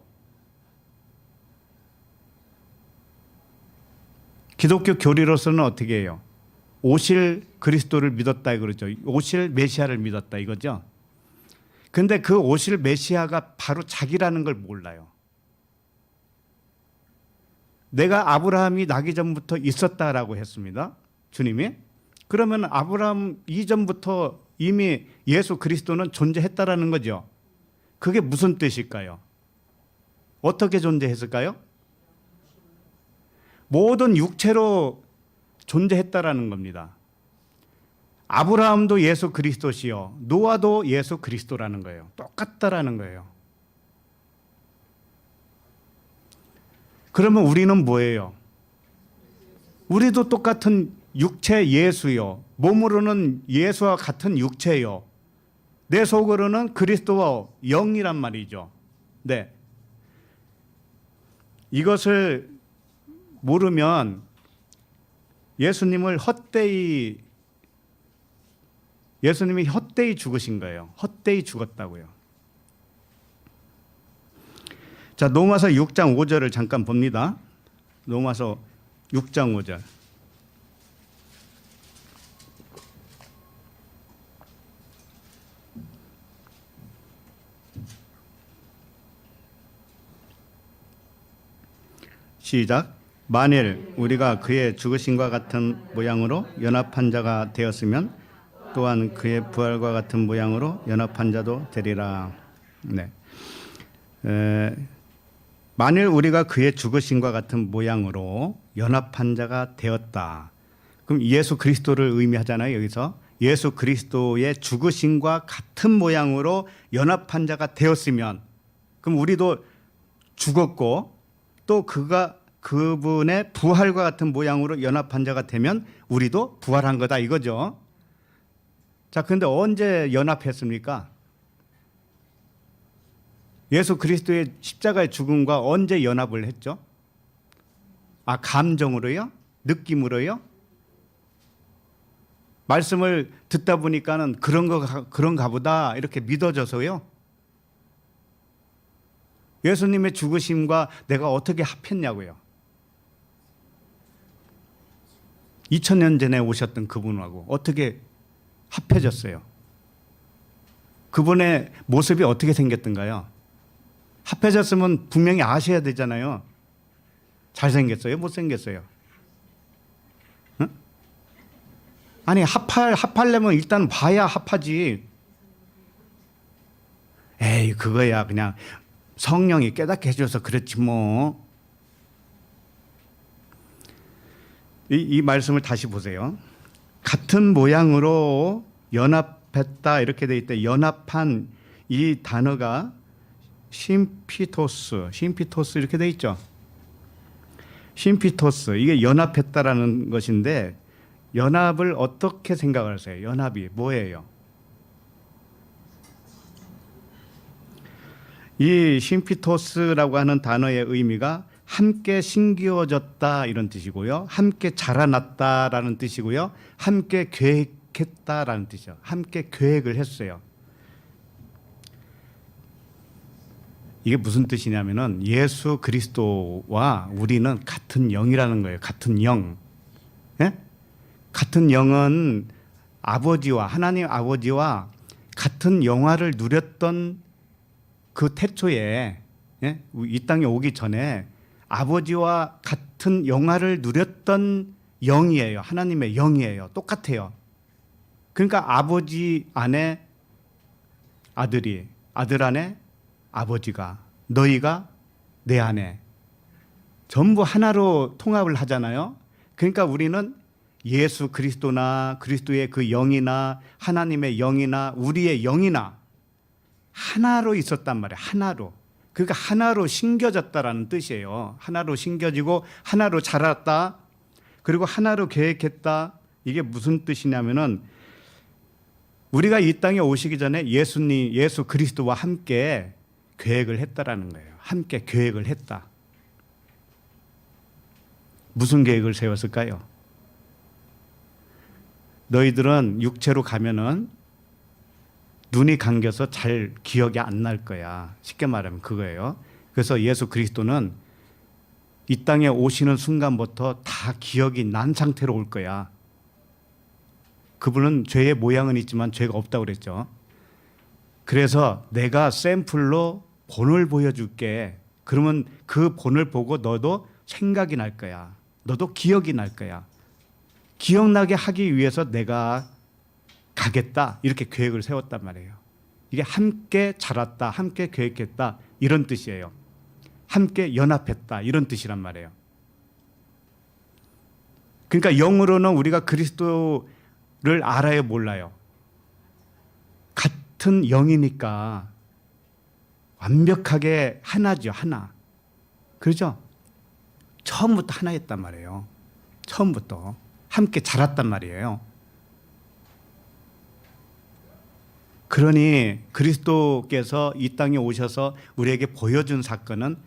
기독교 교리로서는 어떻게 해요? 오실 그리스도를 믿었다 그러죠. 오실 메시아를 믿었다 이거죠. 근데 그 오실 메시아가 바로 자기라는 걸 몰라요. 내가 아브라함이 나기 전부터 있었다라고 했습니다. 주님이. 그러면 아브라함 이전부터 이미 예수 그리스도는 존재했다라는 거죠. 그게 무슨 뜻일까요? 어떻게 존재했을까요? 모든 육체로 존재했다라는 겁니다. 아브라함도 예수 그리스도시요 노아도 예수 그리스도라는 거예요. 똑같다라는 거예요. 그러면 우리는 뭐예요? 우리도 똑같은 육체 예수요. 몸으로는 예수와 같은 육체요. 내 속으로는 그리스도와 영이란 말이죠. 네. 이것을 모르면 예수님이 헛되이 죽으신 거예요. 헛되이 죽었다고요. 자, 로마서 6장 5절을 잠깐 봅니다. 로마서 6장 5절. 시작. 만일 우리가 그의 죽으심과 같은 모양으로 연합한 자가 되었으면 또한 그의 부활과 같은 모양으로 연합한 자도 되리라. 네. 만일 우리가 그의 죽으심과 같은 모양으로 연합한 자가 되었다. 그럼 예수 그리스도를 의미하잖아요. 여기서 예수 그리스도의 죽으심과 같은 모양으로 연합한 자가 되었으면, 그럼 우리도 죽었고 또 그분의 부활과 같은 모양으로 연합한 자가 되면 우리도 부활한 거다 이거죠. 자, 그런데 언제 연합했습니까? 예수 그리스도의 십자가의 죽음과 언제 연합을 했죠? 감정으로요? 느낌으로요? 말씀을 듣다 보니까는 그런가 보다 이렇게 믿어져서요? 예수님의 죽으심과 내가 어떻게 합했냐고요? 2000년 전에 오셨던 그분하고 어떻게 합해졌어요? 그분의 모습이 어떻게 생겼던가요? 합해졌으면 분명히 아셔야 되잖아요. 잘생겼어요? 못생겼어요? 응? 아니 합하려면 일단 봐야 합하지. 에이, 그거야 그냥 성령이 깨닫게 해줘서 그렇지 뭐. 이 말씀을 다시 보세요. 같은 모양으로 연합했다 이렇게 돼 있대. 연합한 이 단어가 심피토스 이렇게 돼 있죠. 심피토스, 이게 연합했다라는 것인데, 연합을 어떻게 생각을 하세요? 연합이 뭐예요? 이 심피토스라고 하는 단어의 의미가 함께 심기어졌다 이런 뜻이고요, 함께 자라났다라는 뜻이고요, 함께 계획했다라는 뜻이죠. 함께 계획을 했어요. 이게 무슨 뜻이냐면은 예수 그리스도와 우리는 같은 영이라는 거예요. 같은 영. 예? 같은 영은 하나님 아버지와 같은 영화를 누렸던 그 태초에, 예? 이 땅에 오기 전에 아버지와 같은 영화를 누렸던 영이에요. 하나님의 영이에요. 똑같아요. 그러니까 아버지 안에 아들이, 아들 안에 아버지가, 너희가 내 안에, 전부 하나로 통합을 하잖아요. 그러니까 우리는 예수 그리스도나 그리스도의 그 영이나 하나님의 영이나 우리의 영이나 하나로 있었단 말이에요. 하나로. 그러니까 하나로 심겨졌다라는 뜻이에요. 하나로 심겨지고 하나로 자랐다. 그리고 하나로 계획했다. 이게 무슨 뜻이냐면은 우리가 이 땅에 오시기 전에 예수 그리스도와 함께 계획을 했다라는 거예요. 함께 계획을 했다. 무슨 계획을 세웠을까요? 너희들은 육체로 가면은 눈이 감겨서 잘 기억이 안 날 거야. 쉽게 말하면 그거예요. 그래서 예수 그리스도는 이 땅에 오시는 순간부터 다 기억이 난 상태로 올 거야. 그분은 죄의 모양은 있지만 죄가 없다고 그랬죠. 그래서 내가 샘플로 본을 보여줄게. 그러면 그 본을 보고 너도 생각이 날 거야. 너도 기억이 날 거야. 기억나게 하기 위해서 내가 가겠다. 이렇게 계획을 세웠단 말이에요. 이게 함께 자랐다, 함께 계획했다 이런 뜻이에요. 함께 연합했다 이런 뜻이란 말이에요. 그러니까 영으로는 우리가 그리스도 알아요, 몰라요? 같은 영이니까 완벽하게 하나죠, 하나. 그렇죠? 처음부터 하나였단 말이에요. 처음부터 함께 자랐단 말이에요. 그러니 그리스도께서 이 땅에 오셔서 우리에게 보여준 사건은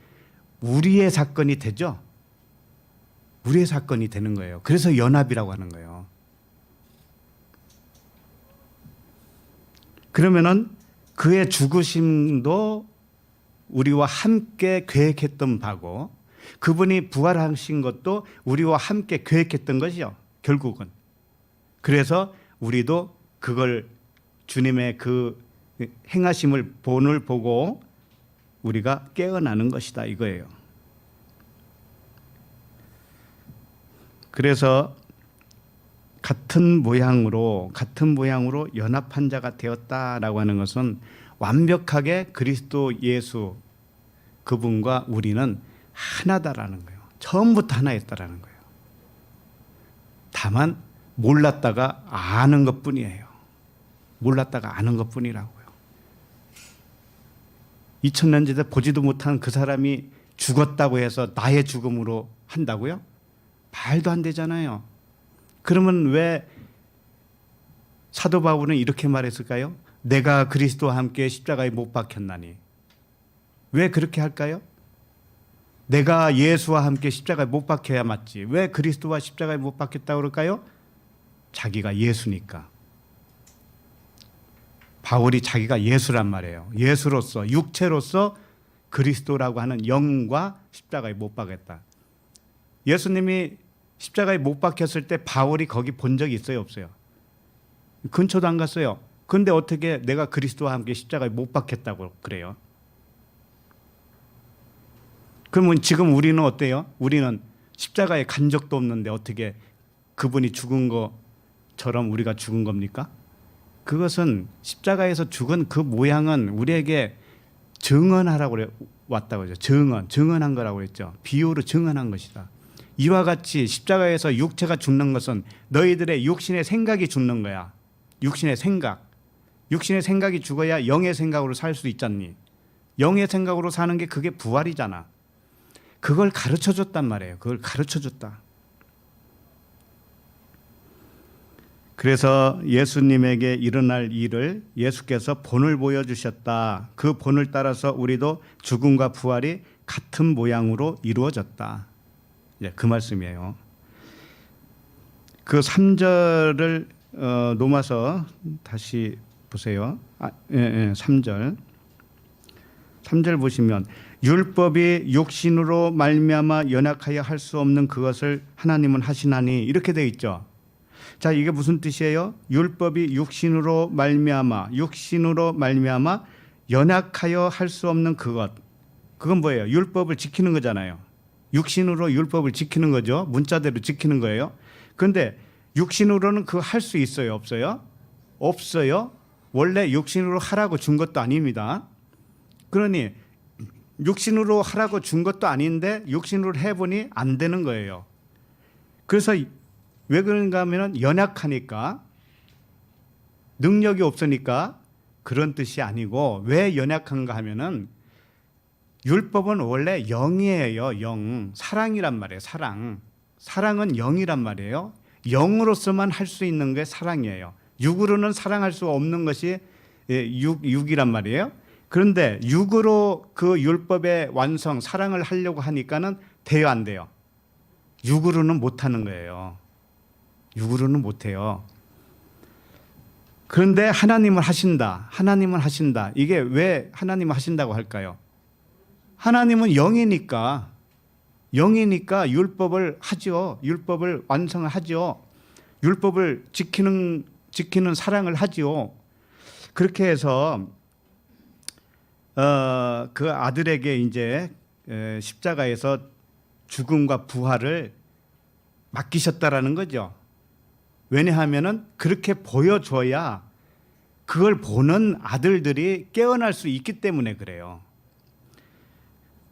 우리의 사건이 되죠. 우리의 사건이 되는 거예요. 그래서 연합이라고 하는 거예요. 그러면은 그의 죽으심도 우리와 함께 계획했던 바고, 그분이 부활하신 것도 우리와 함께 계획했던 것이요, 결국은. 그래서 우리도 그걸 주님의 그 행하심을 본을 보고 우리가 깨어나는 것이다, 이거예요. 그래서 같은 모양으로 연합한 자가 되었다라고 하는 것은 완벽하게 그리스도 예수 그분과 우리는 하나다라는 거예요. 처음부터 하나였다라는 거예요. 다만 몰랐다가 아는 것뿐이에요. 몰랐다가 아는 것뿐이라고요. 2000년 전에 보지도 못한 그 사람이 죽었다고 해서 나의 죽음으로 한다고요? 말도 안 되잖아요. 그러면 왜 사도 바울은 이렇게 말했을까요? 내가 그리스도와 함께 십자가에 못 박혔나니. 왜 그렇게 할까요? 내가 예수와 함께 십자가에 못 박혀야 맞지. 왜 그리스도와 십자가에 못 박혔다고 그럴까요? 자기가 예수니까. 바울이 자기가 예수란 말이에요. 예수로서, 육체로서 그리스도라고 하는 영과 십자가에 못 박혔다. 예수님이 십자가에 못 박혔을 때 바울이 거기 본 적이 있어요, 없어요? 근처도 안 갔어요. 그런데 어떻게 내가 그리스도와 함께 십자가에 못 박혔다고 그래요? 그러면 지금 우리는 어때요? 우리는 십자가에 간 적도 없는데 어떻게 그분이 죽은 것처럼 우리가 죽은 겁니까? 그것은 십자가에서 죽은 그 모양은 우리에게 증언하라고 왔다고 그러죠. 증언한 거라고 그랬죠. 비유로 증언한 것이다. 이와 같이 십자가에서 육체가 죽는 것은 너희들의 육신의 생각이 죽는 거야. 육신의 생각이 죽어야 영의 생각으로 살 수 있잖니. 영의 생각으로 사는 게 그게 부활이잖아. 그걸 가르쳐줬단 말이에요. 그걸 가르쳐줬다. 그래서 예수님에게 일어날 일을 예수께서 본을 보여주셨다. 그 본을 따라서 우리도 죽음과 부활이 같은 모양으로 이루어졌다. 그 말씀이에요. 그 3절을 놓아서 다시 보세요. 3절 보시면 율법이 육신으로 말미암아 연약하여 할 수 없는 그것을 하나님은 하시나니 이렇게 되어 있죠. 자, 이게 무슨 뜻이에요? 율법이 육신으로 말미암아 연약하여 할 수 없는 그것. 그건 뭐예요? 율법을 지키는 거잖아요. 육신으로 율법을 지키는 거죠. 문자대로 지키는 거예요. 그런데 육신으로는 그거 할 수 있어요? 없어요? 없어요. 원래 육신으로 하라고 준 것도 아닙니다. 그러니 육신으로 하라고 준 것도 아닌데 육신으로 해보니 안 되는 거예요. 그래서 왜 그런가 하면 연약하니까, 능력이 없으니까 그런 뜻이 아니고, 왜 연약한가 하면은 율법은 원래 영이에요. 영. 사랑이란 말이에요. 사랑은 영이란 말이에요. 영으로서만 할 수 있는 게 사랑이에요. 육으로는 사랑할 수 없는 것이 육이란 말이에요. 그런데 육으로 그 율법의 완성, 사랑을 하려고 하니까는 돼요, 안 돼요? 육으로는 못하는 거예요. 육으로는 못해요. 그런데 하나님은 하신다. 이게 왜 하나님은 하신다고 할까요? 하나님은 영이니까 율법을 하죠. 율법을 완성을 하죠. 율법을 지키는 사랑을 하죠. 그렇게 해서 그 아들에게 이제 십자가에서 죽음과 부활을 맡기셨다라는 거죠. 왜냐하면은 그렇게 보여줘야 그걸 보는 아들들이 깨어날 수 있기 때문에 그래요.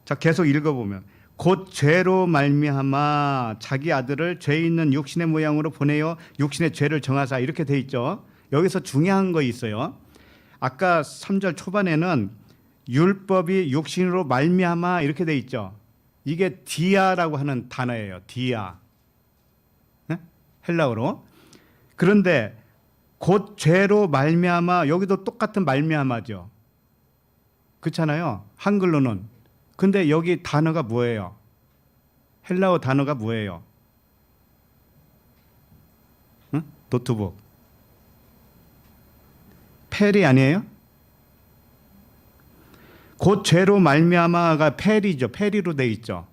자, 계속 읽어보면 곧 죄로 말미암아 자기 아들을 죄 있는 육신의 모양으로 보내어 육신의 죄를 정하사 이렇게 돼 있죠. 여기서 중요한 거 있어요. 아까 3절 초반에는 율법이 육신으로 말미암아 이렇게 돼 있죠. 이게 디아라고 하는 단어예요. 디아. 네? 헬라어로. 그런데 곧 죄로 말미암아 여기도 똑같은 말미암아죠. 그렇잖아요. 한글로는. 근데 여기 단어가 뭐예요? 헬라어 단어가 뭐예요? 응? 노트북. 펠이 아니에요? 곧 죄로 말미암아가 펠이죠. 펠이로 돼 있죠.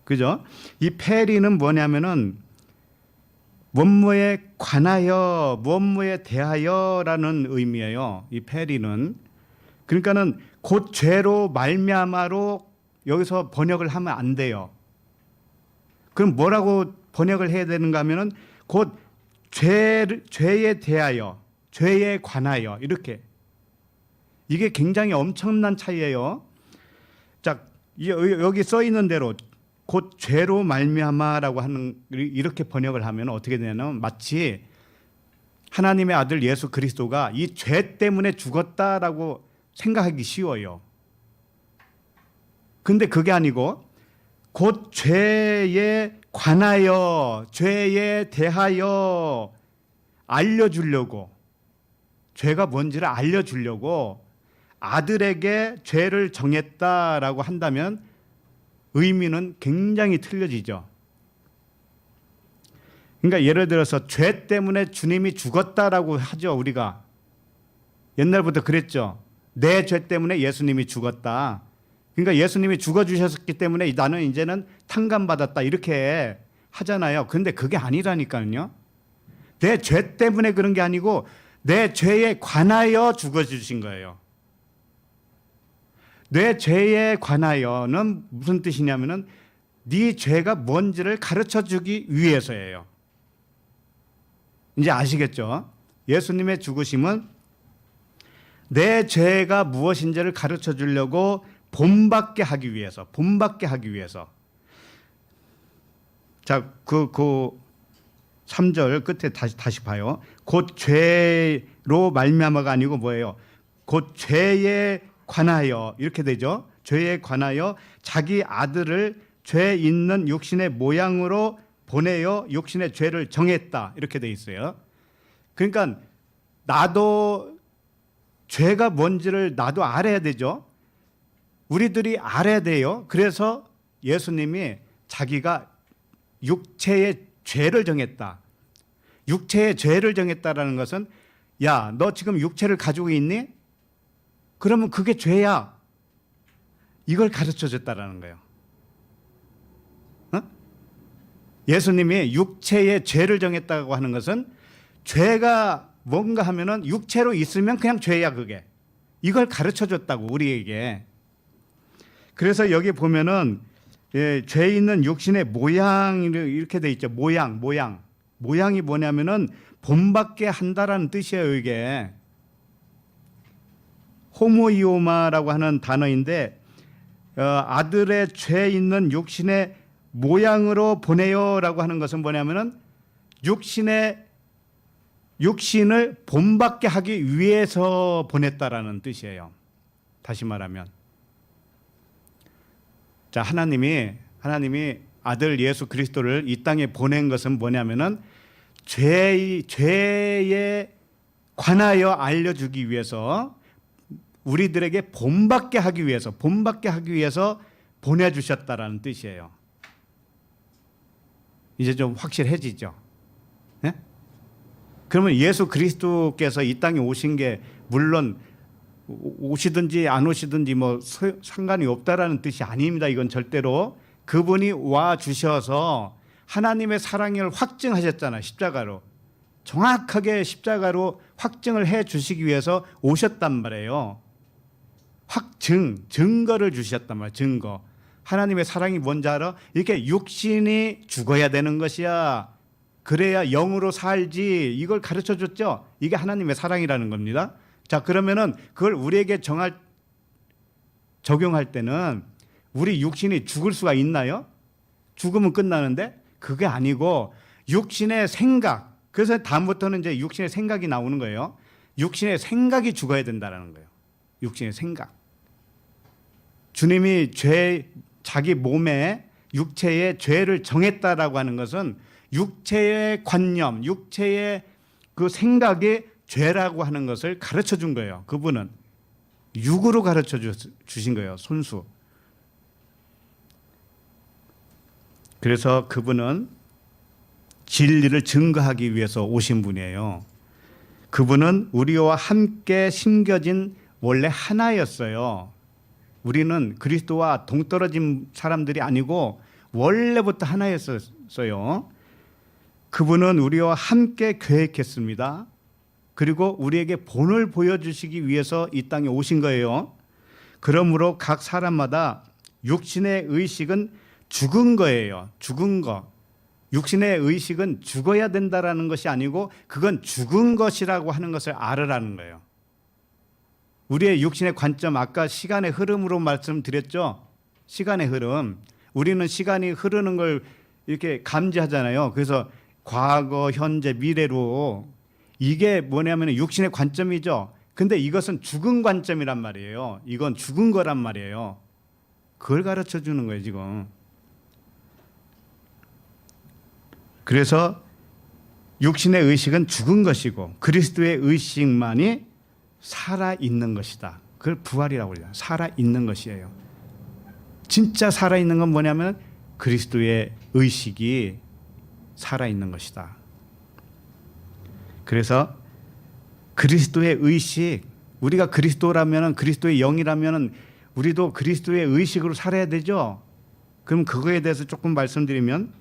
그죠? 이 펠이는 뭐냐면은 원무에 관하여, 원무에 대하여라는 의미예요. 이 펠이는. 그러니까는 곧 죄로 말미암아로 여기서 번역을 하면 안 돼요. 그럼 뭐라고 번역을 해야 되는가 하면은 곧 죄에 대하여, 죄에 관하여 이렇게. 이게 굉장히 엄청난 차이예요. 자, 여기 써 있는 대로 곧 죄로 말미암아라고 하는 이렇게 번역을 하면 어떻게 되냐면 마치 하나님의 아들 예수 그리스도가 이 죄 때문에 죽었다라고 생각하기 쉬워요. 근데 그게 아니고 곧 죄에 관하여, 죄에 대하여 알려주려고, 죄가 뭔지를 알려주려고 아들에게 죄를 정했다라고 한다면 의미는 굉장히 틀려지죠. 그러니까 예를 들어서 죄 때문에 주님이 죽었다라고 하죠. 우리가 옛날부터 그랬죠. 내 죄 때문에 예수님이 죽었다. 그러니까 예수님이 죽어주셨기 때문에 나는 이제는 탕감받았다 이렇게 하잖아요. 그런데 그게 아니라니까요. 내 죄 때문에 그런 게 아니고 내 죄에 관하여 죽어주신 거예요. 내 죄에 관하여는 무슨 뜻이냐면은 네 죄가 뭔지를 가르쳐주기 위해서예요. 이제 아시겠죠? 예수님의 죽으심은 내 죄가 무엇인지를 가르쳐 주려고 본받게 하기 위해서, 본받게 하기 위해서. 자, 그 3절 끝에 다시 봐요. 곧 죄로 말미암아가 아니고 뭐예요? 곧 죄에 관하여 이렇게 되죠. 죄에 관하여 자기 아들을 죄 있는 육신의 모양으로 보내어 육신의 죄를 정했다 이렇게 돼 있어요. 그러니까 나도 죄가 뭔지를 나도 알아야 되죠. 우리들이 알아야 돼요. 그래서 예수님이 자기가 육체의 죄를 정했다. 육체의 죄를 정했다라는 것은 야, 너 지금 육체를 가지고 있니? 그러면 그게 죄야. 이걸 가르쳐 줬다라는 거예요. 어? 예수님이 육체의 죄를 정했다고 하는 것은 죄가 뭔가 하면은 육체로 있으면 그냥 죄야 그게. 이걸 가르쳐 줬다고 우리에게. 그래서 여기 보면은 죄 있는 육신의 모양 이렇게 돼 있죠. 모양이 뭐냐면은 본받게 한다라는 뜻이에요. 이게 호모이오마라고 하는 단어인데 아들의 죄 있는 육신의 모양으로 보내요라고 하는 것은 뭐냐면은 육신을 본받게 하기 위해서 보냈다라는 뜻이에요. 다시 말하면 자, 하나님이 아들 예수 그리스도를 이 땅에 보낸 것은 뭐냐면은 죄에 관하여 알려주기 위해서 우리들에게 본받게 하기 위해서 보내주셨다라는 뜻이에요. 이제 좀 확실해지죠. 네? 그러면 예수 그리스도께서 이 땅에 오신 게 물론 오시든지 안 오시든지 뭐 상관이 없다라는 뜻이 아닙니다. 이건 절대로 그분이 와 주셔서 하나님의 사랑을 확증하셨잖아요. 십자가로. 정확하게 십자가로 확증을 해 주시기 위해서 오셨단 말이에요. 증거를 주셨단 말이에요. 증거. 하나님의 사랑이 뭔지 알아? 이렇게 육신이 죽어야 되는 것이야. 그래야 영으로 살지. 이걸 가르쳐 줬죠. 이게 하나님의 사랑이라는 겁니다. 자, 그러면은 그걸 우리에게 적용할 때는 우리 육신이 죽을 수가 있나요? 죽으면 끝나는데 그게 아니고 육신의 생각. 그래서 다음부터는 이제 육신의 생각이 나오는 거예요. 육신의 생각이 죽어야 된다는 거예요. 육신의 생각. 주님이 자기 몸에 육체의 죄를 정했다라고 하는 것은 육체의 관념, 육체의 그 생각이 죄라고 하는 것을 가르쳐 준 거예요. 그분은 육으로 가르쳐 주신 거예요. 손수. 그래서 그분은 진리를 증거하기 위해서 오신 분이에요. 그분은 우리와 함께 심겨진 원래 하나였어요. 우리는 그리스도와 동떨어진 사람들이 아니고 원래부터 하나였어요. 그분은 우리와 함께 계획했습니다. 그리고 우리에게 본을 보여주시기 위해서 이 땅에 오신 거예요. 그러므로 각 사람마다 육신의 의식은 죽은 거예요. 죽은 거. 육신의 의식은 죽어야 된다라는 것이 아니고 그건 죽은 것이라고 하는 것을 알으라는 거예요. 우리의 육신의 관점, 아까 시간의 흐름으로 말씀드렸죠. 시간의 흐름. 우리는 시간이 흐르는 걸 이렇게 감지하잖아요. 그래서 과거, 현재, 미래로 이게 뭐냐면 육신의 관점이죠. 근데 이것은 죽은 관점이란 말이에요. 이건 죽은 거란 말이에요. 그걸 가르쳐 주는 거예요, 지금. 그래서 육신의 의식은 죽은 것이고 그리스도의 의식만이 살아있는 것이다. 그걸 부활이라고 해요. 살아있는 것이에요. 진짜 살아있는 건 뭐냐면 그리스도의 의식이 살아있는 것이다. 그래서 그리스도의 의식, 우리가 그리스도라면, 그리스도의 영이라면 우리도 그리스도의 의식으로 살아야 되죠. 그럼 그거에 대해서 조금 말씀드리면,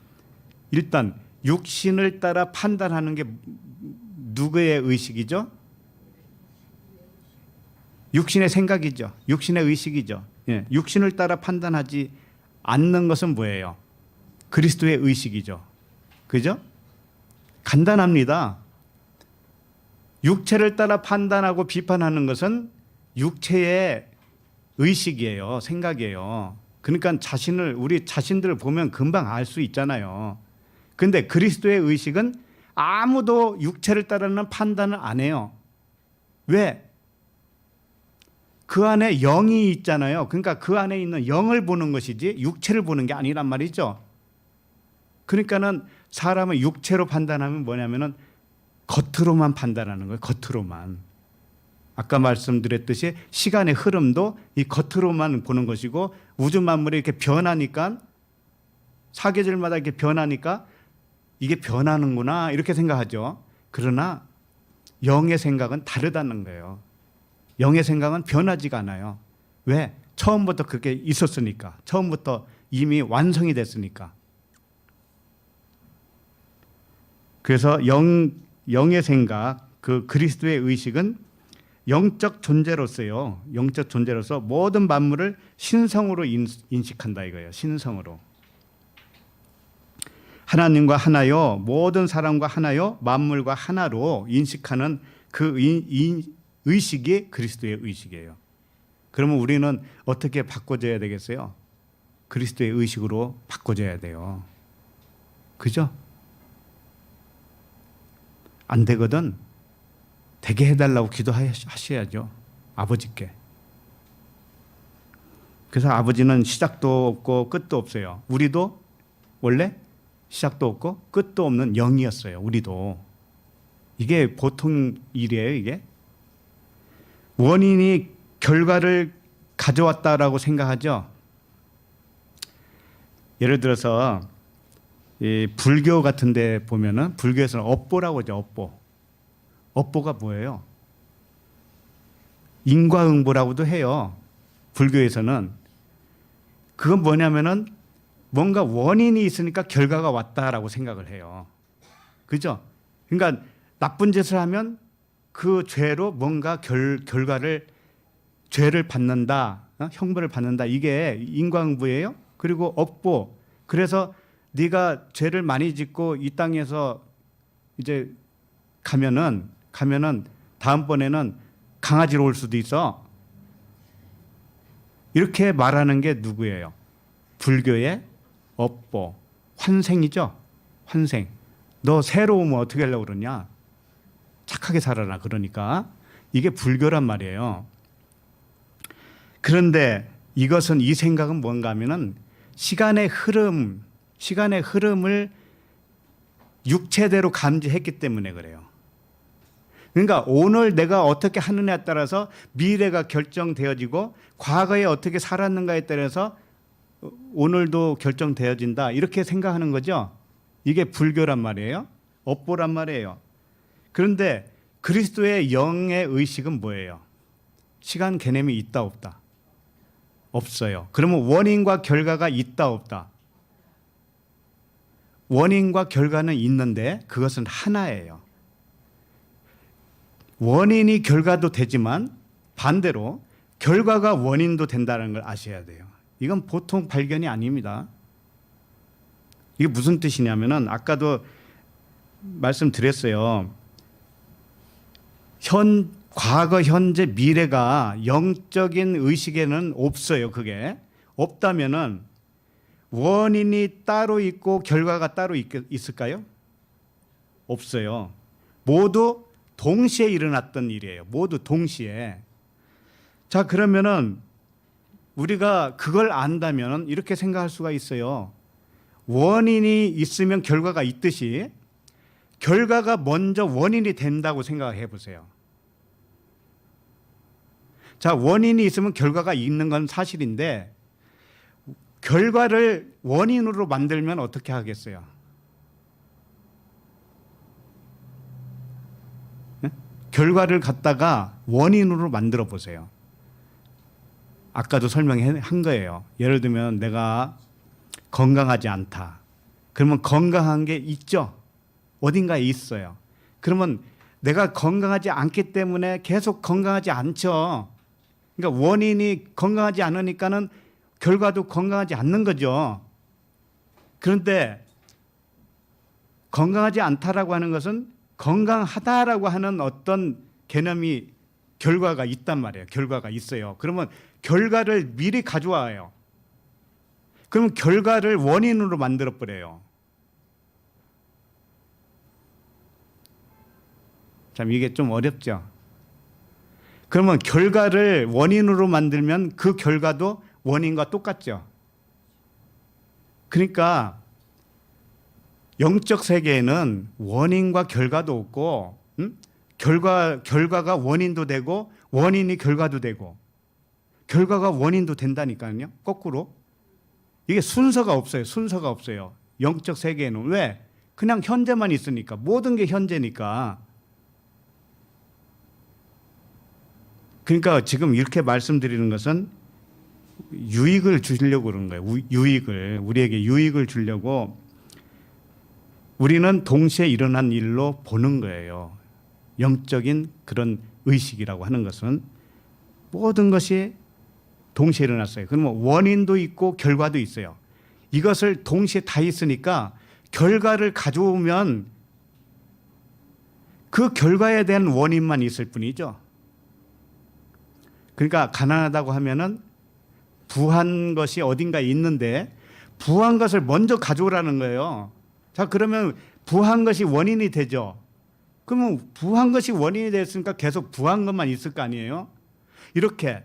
일단 육신을 따라 판단하는 게 누구의 의식이죠? 육신의 생각이죠. 육신의 의식이죠. 예, 육신을 따라 판단하지 않는 것은 뭐예요? 그리스도의 의식이죠. 그죠? 간단합니다. 육체를 따라 판단하고 비판하는 것은 육체의 의식이에요. 생각이에요. 그러니까 우리 자신들을 보면 금방 알 수 있잖아요. 근데 그리스도의 의식은 아무도 육체를 따르는 판단을 안 해요. 왜? 그 안에 영이 있잖아요. 그러니까 그 안에 있는 영을 보는 것이지 육체를 보는 게 아니란 말이죠. 그러니까는 사람을 육체로 판단하면 뭐냐면은 겉으로만 판단하는 거예요. 겉으로만. 아까 말씀드렸듯이 시간의 흐름도 이 겉으로만 보는 것이고 우주 만물이 이렇게 변하니까 사계절마다 이렇게 변하니까 이게 변하는구나 이렇게 생각하죠. 그러나 영의 생각은 다르다는 거예요. 영의 생각은 변하지가 않아요. 왜? 처음부터 그게 있었으니까. 처음부터 이미 완성이 됐으니까. 그래서 영의 생각, 그 그리스도의 의식은 영적 존재로서요. 영적 존재로서 모든 만물을 신성으로 인식한다 이거예요. 신성으로. 하나님과 하나요. 모든 사람과 하나요. 만물과 하나로 인식하는 그 의식이 그리스도의 의식이에요. 그러면 우리는 어떻게 바꿔줘야 되겠어요? 그리스도의 의식으로 바꿔줘야 돼요. 그죠? 안 되거든 되게 해달라고 기도하셔야죠. 아버지께. 그래서 아버지는 시작도 없고 끝도 없어요. 우리도 원래 시작도 없고 끝도 없는 영이었어요. 우리도. 이게 보통 일이에요. 이게. 원인이 결과를 가져왔다라고 생각하죠. 예를 들어서 이 불교 같은 데 보면은 불교에서는 업보라고 하죠. 업보. 업보가 뭐예요? 인과응보라고도 해요. 불교에서는. 그건 뭐냐면은 뭔가 원인이 있으니까 결과가 왔다라고 생각을 해요. 그죠? 그러니까 나쁜 짓을 하면 그 죄로 뭔가 결과를 죄를 받는다. 형벌을 받는다. 이게 인과응보예요. 그리고 업보. 그래서 네가 죄를 많이 짓고 이 땅에서 이제 가면은 다음번에는 강아지로 올 수도 있어. 이렇게 말하는 게 누구예요? 불교의 업보, 환생이죠. 환생. 너 새로우면 어떻게 하려고 그러냐? 착하게 살아라. 그러니까 이게 불교란 말이에요. 그런데 이것은, 이 생각은 뭔가 하면은 시간의 흐름을 육체대로 감지했기 때문에 그래요. 그러니까 오늘 내가 어떻게 하느냐에 따라서 미래가 결정되어지고 과거에 어떻게 살았는가에 따라서 오늘도 결정되어진다. 이렇게 생각하는 거죠. 이게 불교란 말이에요. 업보란 말이에요. 그런데 그리스도의 영의 의식은 뭐예요? 시간 개념이 있다 없다? 없어요. 그러면 원인과 결과가 있다 없다? 원인과 결과는 있는데 그것은 하나예요. 원인이 결과도 되지만 반대로 결과가 원인도 된다는 걸 아셔야 돼요. 이건 보통 발견이 아닙니다. 이게 무슨 뜻이냐면은 아까도 말씀드렸어요. 과거, 현재, 미래가 영적인 의식에는 없어요. 그게 없다면은 원인이 따로 있고 결과가 따로 있을까요? 없어요. 모두 동시에 일어났던 일이에요. 모두 동시에. 자, 그러면은 우리가 그걸 안다면 이렇게 생각할 수가 있어요. 원인이 있으면 결과가 있듯이 결과가 먼저 원인이 된다고 생각해 보세요. 자, 원인이 있으면 결과가 있는 건 사실인데 결과를 원인으로 만들면 어떻게 하겠어요? 네? 결과를 갖다가 원인으로 만들어 보세요. 아까도 설명한 거예요. 예를 들면 내가 건강하지 않다. 그러면 건강한 게 있죠. 어딘가에 있어요. 그러면 내가 건강하지 않기 때문에 계속 건강하지 않죠. 그러니까 원인이 건강하지 않으니까는 결과도 건강하지 않는 거죠. 그런데 건강하지 않다라고 하는 것은 건강하다라고 하는 어떤 개념이 결과가 있단 말이에요. 결과가 있어요. 그러면 결과를 미리 가져와요. 그럼 결과를 원인으로 만들어 버려요. 참 이게 좀 어렵죠. 그러면 결과를 원인으로 만들면 그 결과도 원인과 똑같죠. 그러니까 영적 세계에는 원인과 결과도 없고, 결과가 원인도 되고 원인이 결과도 되고 결과가 원인도 된다니까요. 거꾸로. 이게 순서가 없어요. 순서가 없어요. 영적 세계에는. 왜? 그냥 현재만 있으니까. 모든 게 현재니까. 그러니까 지금 이렇게 말씀드리는 것은 유익을 주려고 그러는 거예요. 우리에게 유익을 주려고 우리는 동시에 일어난 일로 보는 거예요. 영적인 그런 의식이라고 하는 것은 모든 것이 동시에 일어났어요. 그러면 원인도 있고 결과도 있어요. 이것을 동시에 다 있으니까 결과를 가져오면 그 결과에 대한 원인만 있을 뿐이죠. 그러니까 가난하다고 하면은 부한 것이 어딘가에 있는데 부한 것을 먼저 가져오라는 거예요. 자, 그러면 부한 것이 원인이 되죠. 그러면 부한 것이 원인이 됐으니까 계속 부한 것만 있을 거 아니에요. 이렇게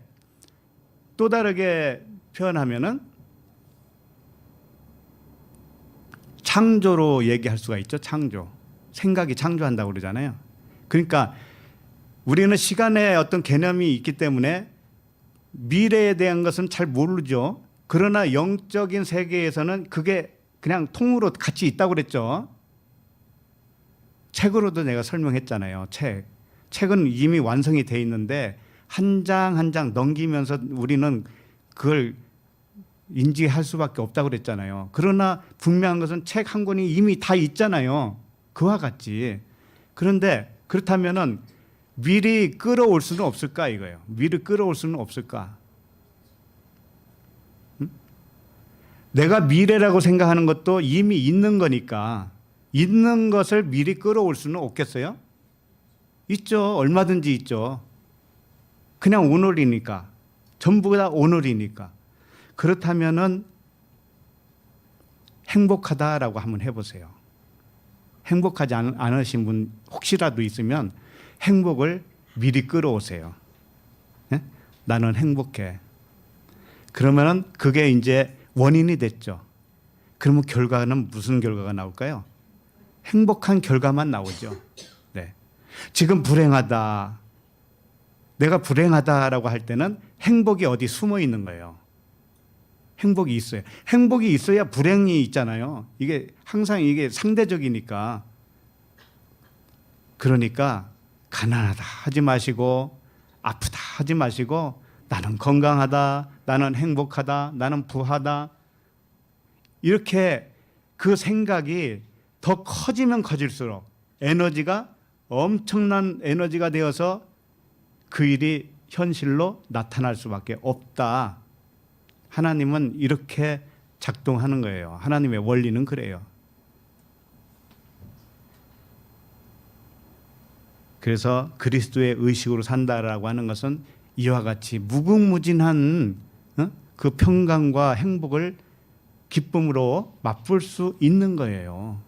또 다르게 표현하면은 창조로 얘기할 수가 있죠. 창조. 생각이 창조한다고 그러잖아요. 그러니까 우리는 시간의 어떤 개념이 있기 때문에 미래에 대한 것은 잘 모르죠. 그러나 영적인 세계에서는 그게 그냥 통으로 같이 있다고 그랬죠. 책으로도 내가 설명했잖아요. 책은 이미 완성이 돼 있는데 한 장 한 장 넘기면서 우리는 그걸 인지할 수밖에 없다고 그랬잖아요. 그러나 분명한 것은 책 한 권이 이미 다 있잖아요. 그와 같이. 그런데 그렇다면은 미리 끌어올 수는 없을까 이거예요. 미리 끌어올 수는 없을까? 내가 미래라고 생각하는 것도 이미 있는 거니까 있는 것을 미리 끌어올 수는 없겠어요? 있죠. 얼마든지 있죠. 그냥 오늘이니까. 전부 다 오늘이니까. 그렇다면은 행복하다라고 한번 해보세요. 행복하지 않으신 분 혹시라도 있으면 행복을 미리 끌어오세요. 네? 나는 행복해. 그러면은 그게 이제 원인이 됐죠. 그러면 결과는 무슨 결과가 나올까요? 행복한 결과만 나오죠. 네. 지금 불행하다. 내가 불행하다라고 할 때는 행복이 어디 숨어 있는 거예요. 행복이 있어요. 행복이 있어야 불행이 있잖아요. 이게 항상 이게 상대적이니까. 그러니까 가난하다 하지 마시고 아프다 하지 마시고 나는 건강하다, 나는 행복하다, 나는 부하다. 이렇게 그 생각이 더 커지면 커질수록 에너지가 엄청난 에너지가 되어서 그 일이 현실로 나타날 수밖에 없다. 하나님은 이렇게 작동하는 거예요. 하나님의 원리는 그래요. 그래서 그리스도의 의식으로 산다라고 하는 것은 이와 같이 무궁무진한 그 평강과 행복을 기쁨으로 맛볼 수 있는 거예요.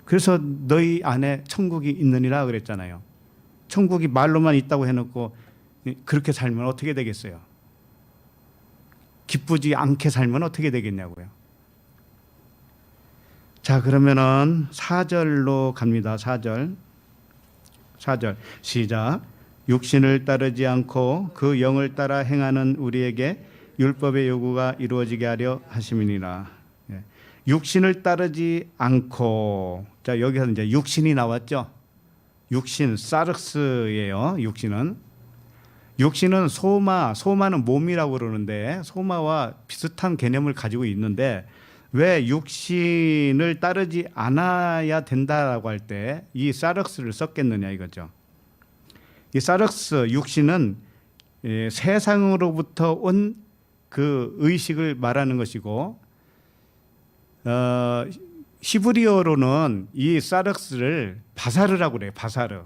그래서 너희 안에 천국이 있느니라 그랬잖아요. 천국이 말로만 있다고 해놓고 그렇게 살면 어떻게 되겠어요? 기쁘지 않게 살면 어떻게 되겠냐고요. 자, 그러면은 4절로 갑니다. 4절 시작. 육신을 따르지 않고 그 영을 따라 행하는 우리에게 율법의 요구가 이루어지게 하려 하심이니라. 육신을 따르지 않고, 자, 여기서 이제 육신이 나왔죠. 육신, 사르스예요. 육신은 소마는 몸이라고 그러는데 소마와 비슷한 개념을 가지고 있는데 왜 육신을 따르지 않아야 된다라고 할 때 이 사르스를 썼겠느냐 이거죠. 이 사르스 육신은 세상으로부터 온 그 의식을 말하는 것이고 히브리어로는 이 사르스를 바사르라고 그래요. 바사르.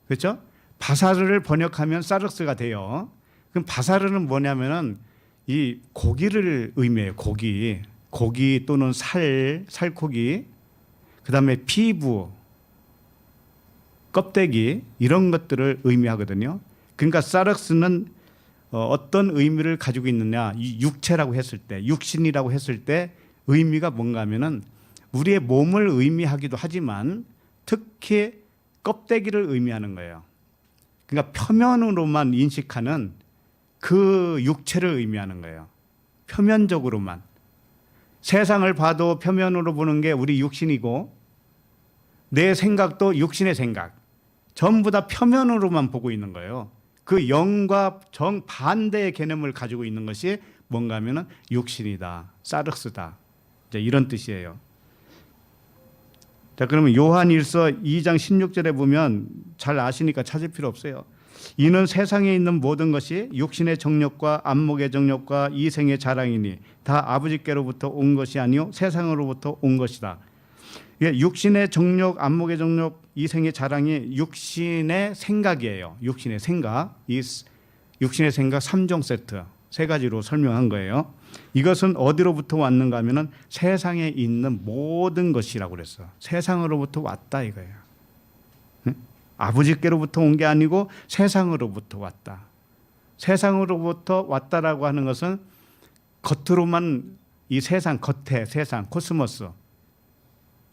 그렇죠? 바사르를 번역하면 사르스가 돼요. 그럼 바사르는 뭐냐면은 이 고기를 의미해요. 고기 또는 살코기, 그 다음에 피부, 껍데기 이런 것들을 의미하거든요. 그러니까 사르스는 어떤 의미를 가지고 있느냐, 이 육체라고 했을 때, 육신이라고 했을 때 의미가 뭔가 하면은 우리의 몸을 의미하기도 하지만 특히 껍데기를 의미하는 거예요. 그러니까 표면으로만 인식하는 그 육체를 의미하는 거예요. 표면적으로만. 세상을 봐도 표면으로 보는 게 우리 육신이고 내 생각도 육신의 생각. 전부 다 표면으로만 보고 있는 거예요. 그 영과 정반대의 개념을 가지고 있는 것이 뭔가 하면은 육신이다. 사르스다. 이제 이런 뜻이에요. 자, 그러면 요한일서 2장 16절에 보면 잘 아시니까 찾을 필요 없어요. 이는 세상에 있는 모든 것이 육신의 정욕과 안목의 정욕과 이생의 자랑이니 다 아버지께로부터 온 것이 아니요 세상으로부터 온 것이다. 육신의 정욕, 안목의 정욕, 이생의 자랑이 육신의 생각이에요. 육신의 생각. 이 육신의 생각 3종 세트 세 가지로 설명한 거예요. 이것은 어디로부터 왔는가 하면은 세상에 있는 모든 것이라고 그랬어. 세상으로부터 왔다 이거예요. 응? 아버지께로부터 온 게 아니고 세상으로부터 왔다. 세상으로부터 왔다라고 하는 것은 겉으로만 이 세상 겉에 세상 코스모스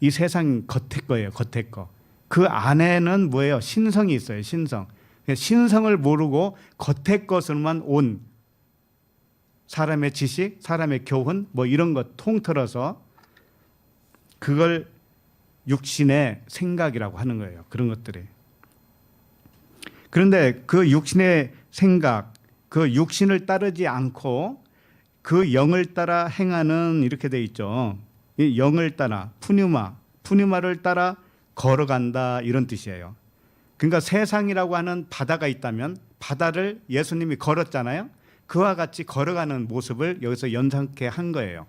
이 세상 겉에 거예요. 겉에 거. 그 안에는 뭐예요? 신성이 있어요. 신성. 신성을 모르고 겉에 것으로만 온 사람의 지식, 사람의 교훈 뭐 이런 것 통틀어서 그걸 육신의 생각이라고 하는 거예요. 그런 것들이. 그런데 그 육신의 생각, 그 육신을 따르지 않고 그 영을 따라 행하는 이렇게 돼 있죠. 이 영을 따라 푸뉴마를 따라 걸어간다 이런 뜻이에요. 그러니까 세상이라고 하는 바다가 있다면 바다를 예수님이 걸었잖아요. 그와 같이 걸어가는 모습을 여기서 연상케 한 거예요.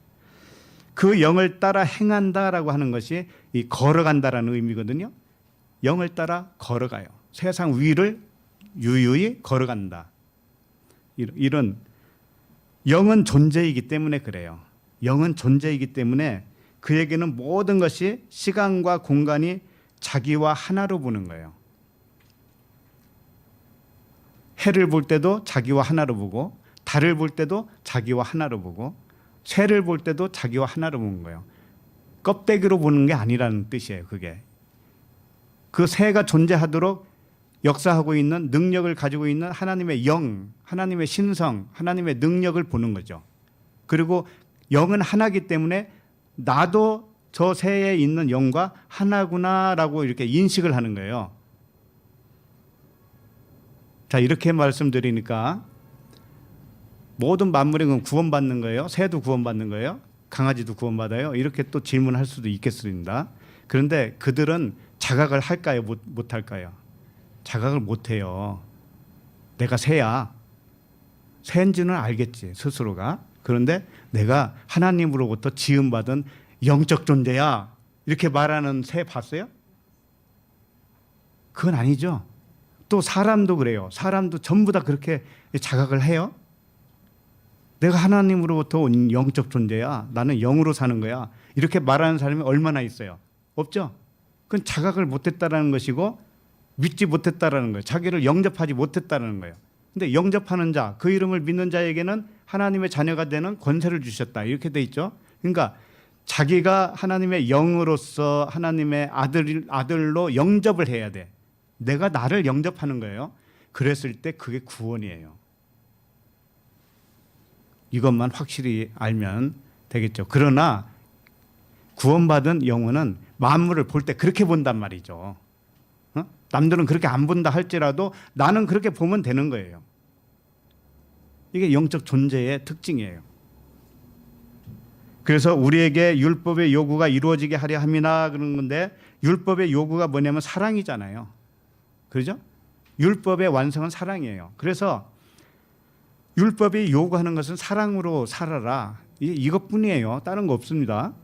그 영을 따라 행한다라고 하는 것이 이 걸어간다라는 의미거든요. 영을 따라 걸어가요. 세상 위를 유유히 걸어간다. 이런 영은 존재이기 때문에 그래요. 영은 존재이기 때문에 그에게는 모든 것이 시간과 공간이 자기와 하나로 보는 거예요. 해를 볼 때도 자기와 하나로 보고, 달을 볼 때도 자기와 하나로 보고, 새를 볼 때도 자기와 하나로 보는 거예요. 껍데기로 보는 게 아니라는 뜻이에요. 그게 그 새가 존재하도록 역사하고 있는 능력을 가지고 있는 하나님의 영, 하나님의 신성, 하나님의 능력을 보는 거죠. 그리고 영은 하나이기 때문에 나도 저 새에 있는 영과 하나구나라고 이렇게 인식을 하는 거예요. 자, 이렇게 말씀드리니까 모든 만물이 구원받는 거예요? 새도 구원받는 거예요? 강아지도 구원받아요? 이렇게 또 질문할 수도 있겠습니다. 그런데 그들은 자각을 할까요? 못 할까요? 자각을 못 해요. 내가 새야. 새인지는 알겠지, 스스로가. 그런데 내가 하나님으로부터 지음받은 영적 존재야. 이렇게 말하는 새 봤어요? 그건 아니죠. 또 사람도 그래요. 사람도 전부 다 그렇게 자각을 해요. 내가 하나님으로부터 온 영적 존재야. 나는 영으로 사는 거야. 이렇게 말하는 사람이 얼마나 있어요? 없죠. 그건 자각을 못했다라는 것이고 믿지 못했다라는 거예요. 자기를 영접하지 못했다라는 거예요. 근데 영접하는 자, 그 이름을 믿는 자에게는 하나님의 자녀가 되는 권세를 주셨다. 이렇게 돼 있죠. 그러니까 자기가 하나님의 영으로서 하나님의 아들로 영접을 해야 돼. 내가 나를 영접하는 거예요. 그랬을 때 그게 구원이에요. 이것만 확실히 알면 되겠죠. 그러나 구원받은 영혼은 만물을 볼 때 그렇게 본단 말이죠. 남들은 그렇게 안 본다 할지라도 나는 그렇게 보면 되는 거예요. 이게 영적 존재의 특징이에요. 그래서 우리에게 율법의 요구가 이루어지게 하려 함이나 그런 건데, 율법의 요구가 뭐냐면 사랑이잖아요. 그렇죠? 율법의 완성은 사랑이에요. 그래서 율법이 요구하는 것은 사랑으로 살아라. 이것뿐이에요. 다른 거 없습니다.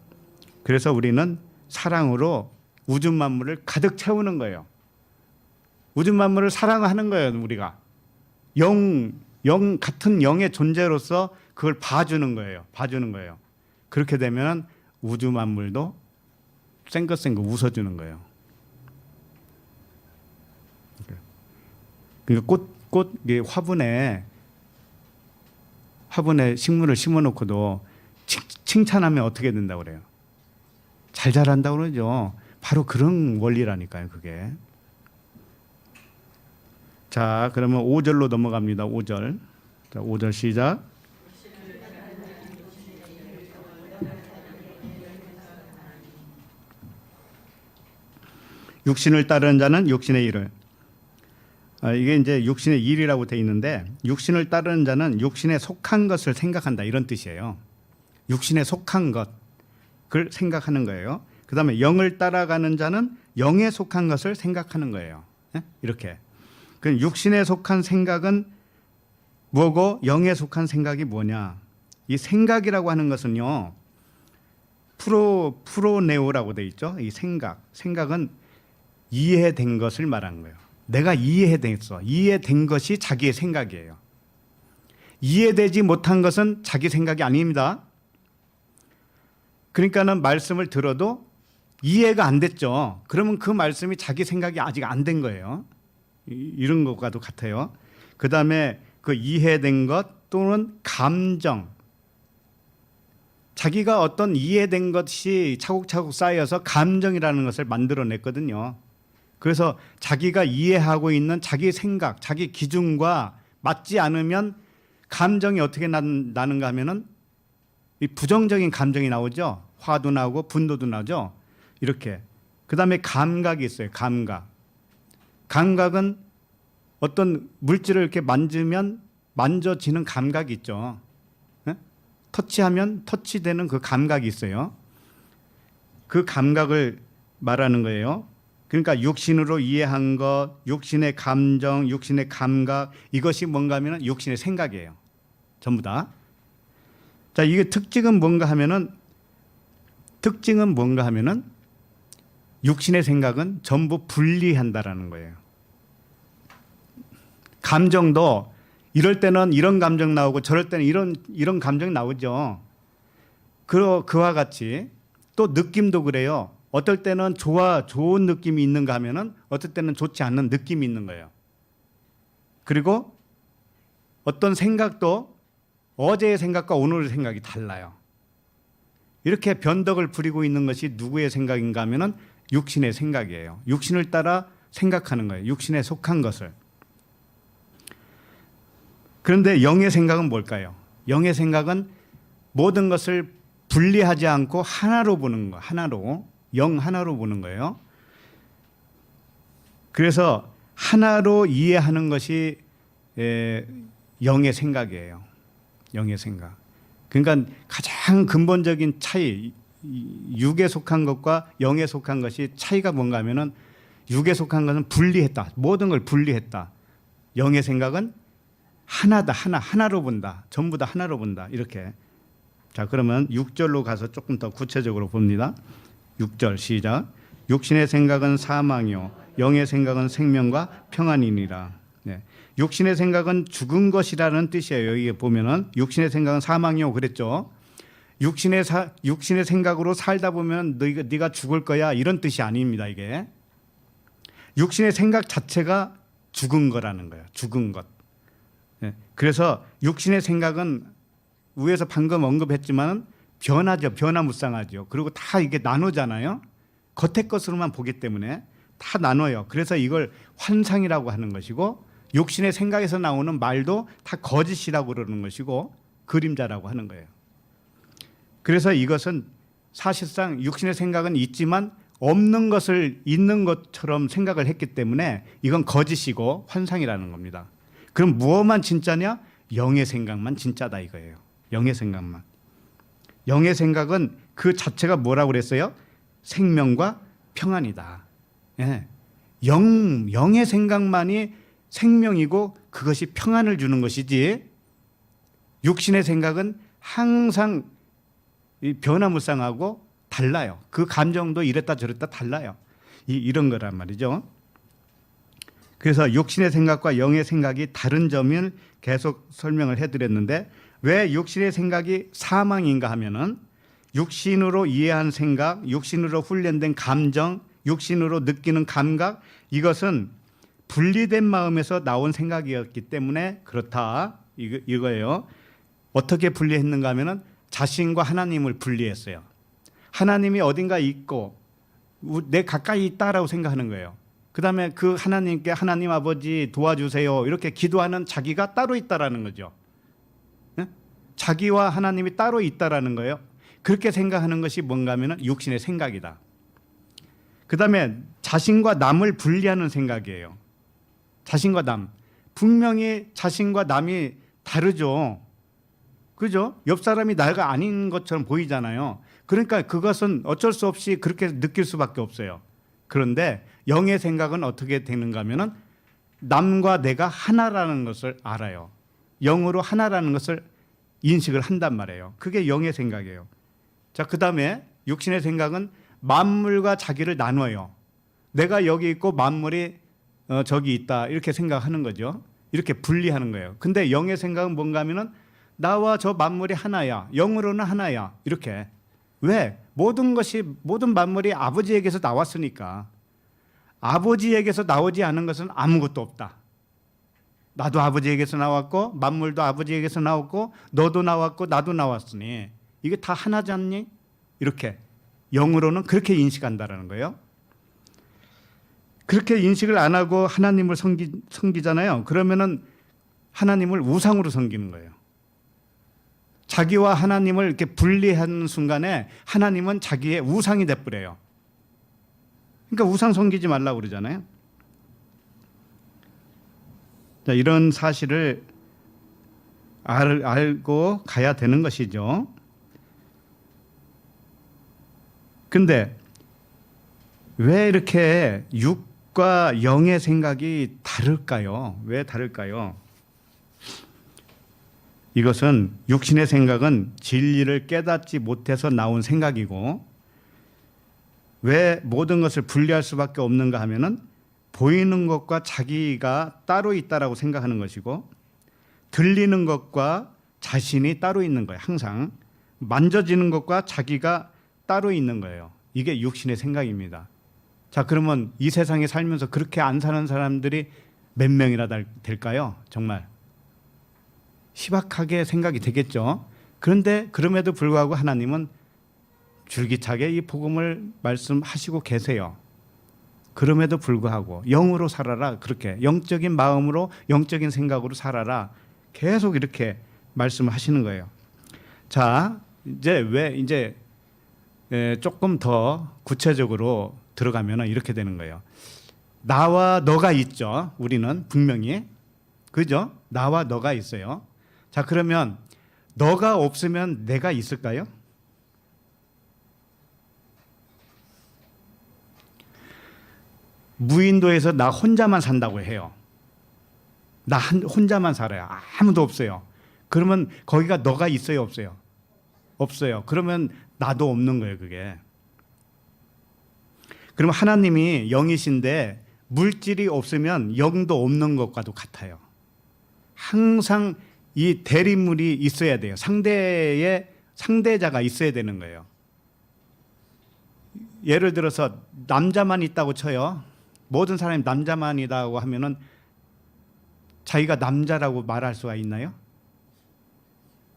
그래서 우리는 사랑으로 우주 만물을 가득 채우는 거예요. 우주 만물을 사랑하는 거예요. 우리가 영 같은 영의 존재로서 그걸 봐주는 거예요. 봐주는 거예요. 그렇게 되면 우주 만물도 쌩긋쌩긋 웃어주는 거예요. 그러니까 꽃 화분에 식물을 심어놓고도 칭찬하면 어떻게 된다고 그래요? 잘 자란다고 그러죠. 바로 그런 원리라니까요, 그게. 자, 그러면 5절로 넘어갑니다. 5절. 자, 5절 시작. 육신을 따르는 자는 육신의 일을. 이게 이제 육신의 일이라고 되어 있는데, 육신을 따르는 자는 육신에 속한 것을 생각한다, 이런 뜻이에요. 육신에 속한 것을 생각하는 거예요. 그 다음에 영을 따라가는 자는 영에 속한 것을 생각하는 거예요. 이렇게. 그 육신에 속한 생각은 뭐고 영에 속한 생각이 뭐냐? 이 생각이라고 하는 것은요, 프로네오라고 되어 있죠. 이 생각은 이해된 것을 말하는 거예요. 내가 이해됐어. 이해된 것이 자기의 생각이에요. 이해되지 못한 것은 자기 생각이 아닙니다. 그러니까는 말씀을 들어도 이해가 안 됐죠. 그러면 그 말씀이 자기 생각이 아직 안 된 거예요. 이런 것과도 같아요. 그 다음에 그 이해된 것 또는 감정. 자기가 어떤 이해된 것이 차곡차곡 쌓여서 감정이라는 것을 만들어냈거든요. 그래서 자기가 이해하고 있는 자기 생각, 자기 기준과 맞지 않으면 감정이 어떻게 나는가 하면은 이 부정적인 감정이 나오죠. 화도 나오고 분노도 나죠. 이렇게. 그 다음에 감각이 있어요. 감각은 어떤 물질을 이렇게 만지면 만져지는 감각이 있죠. 터치하면 터치되는 그 감각이 있어요. 그 감각을 말하는 거예요. 그러니까 육신으로 이해한 것, 육신의 감정, 육신의 감각, 이것이 뭔가 하면 육신의 생각이에요. 전부 다. 자, 이게 특징은 뭔가 하면은 육신의 생각은 전부 분리한다라는 거예요. 감정도 이럴 때는 이런 감정 나오고 저럴 때는 이런 감정이 나오죠. 그와 같이 또 느낌도 그래요. 어떨 때는 좋은 느낌이 있는가 하면은 어떨 때는 좋지 않는 느낌이 있는 거예요. 그리고 어떤 생각도 어제의 생각과 오늘의 생각이 달라요. 이렇게 변덕을 부리고 있는 것이 누구의 생각인가 하면은 육신의 생각이에요. 육신을 따라 생각하는 거예요. 육신에 속한 것을. 그런데 영의 생각은 뭘까요? 영의 생각은 모든 것을 분리하지 않고 하나로 보는 거, 하나로, 영 하나로 보는 거예요. 그래서 하나로 이해하는 것이 영의 생각이에요. 영의 생각. 그러니까 가장 근본적인 차이, 육에 속한 것과 영에 속한 것이 차이가 뭔가 하면은 육에 속한 것은 분리했다. 모든 걸 분리했다. 영의 생각은 하나다. 하나로 본다. 전부 다 하나로 본다. 이렇게. 자, 그러면 6절로 가서 조금 더 구체적으로 봅니다. 6절 시작. 육신의 생각은 사망이요 영의 생각은 생명과 평안이니라. 네. 육신의 생각은 죽은 것이라는 뜻이에요. 여기 보면은 육신의 생각은 사망이요 그랬죠. 육신의 생각으로 살다 보면 네가 죽을 거야 이런 뜻이 아닙니다. 이게 육신의 생각 자체가 죽은 거라는 거예요. 죽은 것. 네. 그래서 육신의 생각은 위에서 방금 언급했지만 변하죠. 변화무쌍하죠. 그리고 다 이게 나누잖아요. 겉의 것으로만 보기 때문에 다 나눠요. 그래서 이걸 환상이라고 하는 것이고 육신의 생각에서 나오는 말도 다 거짓이라고 그러는 것이고 그림자라고 하는 거예요. 그래서 이것은 사실상 육신의 생각은 있지만 없는 것을 있는 것처럼 생각을 했기 때문에 이건 거짓이고 환상이라는 겁니다. 그럼 무엇만 진짜냐? 영의 생각만 진짜다 이거예요. 영의 생각만. 영의 생각은 그 자체가 뭐라고 그랬어요? 생명과 평안이다. 예. 영의 생각만이 생명이고 그것이 평안을 주는 것이지 육신의 생각은 항상 변화무쌍하고 달라요. 그 감정도 이랬다 저랬다 달라요. 이런 거란 말이죠. 그래서 육신의 생각과 영의 생각이 다른 점을 계속 설명을 해드렸는데 왜 육신의 생각이 사망인가 하면은 육신으로 이해한 생각, 육신으로 훈련된 감정, 육신으로 느끼는 감각 이것은 분리된 마음에서 나온 생각이었기 때문에 그렇다 이거예요. 어떻게 분리했는가 하면은 자신과 하나님을 분리했어요. 하나님이 어딘가 있고 내 가까이 있다라고 생각하는 거예요. 그 다음에 그 하나님께 하나님 아버지 도와주세요 이렇게 기도하는 자기가 따로 있다라는 거죠. 자기와 하나님이 따로 있다라는 거예요. 그렇게 생각하는 것이 뭔가 하면 육신의 생각이다. 그 다음에 자신과 남을 분리하는 생각이에요. 자신과 남. 분명히 자신과 남이 다르죠. 그죠? 옆 사람이 나가 아닌 것처럼 보이잖아요. 그러니까 그것은 어쩔 수 없이 그렇게 느낄 수밖에 없어요. 그런데 영의 생각은 어떻게 되는가 하면은 남과 내가 하나라는 것을 알아요. 영으로 하나라는 것을 인식을 한단 말이에요. 그게 영의 생각이에요. 자, 그 다음에 육신의 생각은 만물과 자기를 나눠요. 내가 여기 있고 만물이 저기 있다 이렇게 생각하는 거죠. 이렇게 분리하는 거예요. 근데 영의 생각은 뭔가 하면은 나와 저 만물이 하나야. 영으로는 하나야. 이렇게. 왜? 모든 만물이 아버지에게서 나왔으니까. 아버지에게서 나오지 않은 것은 아무것도 없다. 나도 아버지에게서 나왔고 만물도 아버지에게서 나왔고 너도 나왔고 나도 나왔으니 이게 다 하나지 않니? 이렇게 영으로는 그렇게 인식한다라는 거예요. 그렇게 인식을 안 하고 하나님을 섬기잖아요. 그러면은 하나님을 우상으로 섬기는 거예요. 자기와 하나님을 이렇게 분리하는 순간에 하나님은 자기의 우상이 돼버려요. 그러니까 우상 섬기지 말라고 그러잖아요. 자, 이런 사실을 알고 가야 되는 것이죠. 근데 왜 이렇게 육과 영의 생각이 다를까요? 왜 다를까요? 이것은 육신의 생각은 진리를 깨닫지 못해서 나온 생각이고 왜 모든 것을 분리할 수밖에 없는가 하면은 보이는 것과 자기가 따로 있다라고 생각하는 것이고 들리는 것과 자신이 따로 있는 거예요. 항상 만져지는 것과 자기가 따로 있는 거예요. 이게 육신의 생각입니다. 자, 그러면 이 세상에 살면서 그렇게 안 사는 사람들이 몇 명이나 될까요? 정말 희박하게 생각이 되겠죠. 그런데 그럼에도 불구하고 하나님은 줄기차게 이 복음을 말씀하시고 계세요. 그럼에도 불구하고 영으로 살아라, 그렇게 영적인 마음으로 영적인 생각으로 살아라, 계속 이렇게 말씀을 하시는 거예요. 자, 이제 조금 더 구체적으로 들어가면 이렇게 되는 거예요. 나와 너가 있죠. 우리는 분명히, 그죠? 나와 너가 있어요. 자, 그러면 너가 없으면 내가 있을까요? 무인도에서 나 혼자만 산다고 해요. 나 혼자만 살아요. 아무도 없어요. 그러면 거기가 너가 있어요, 없어요? 없어요. 그러면 나도 없는 거예요, 그게. 그럼 하나님이 영이신데 물질이 없으면 영도 없는 것과도 같아요. 항상 이 대립물이 있어야 돼요. 상대자가 있어야 되는 거예요. 예를 들어서 남자만 있다고 쳐요. 모든 사람이 남자만이라고 하면은 자기가 남자라고 말할 수가 있나요?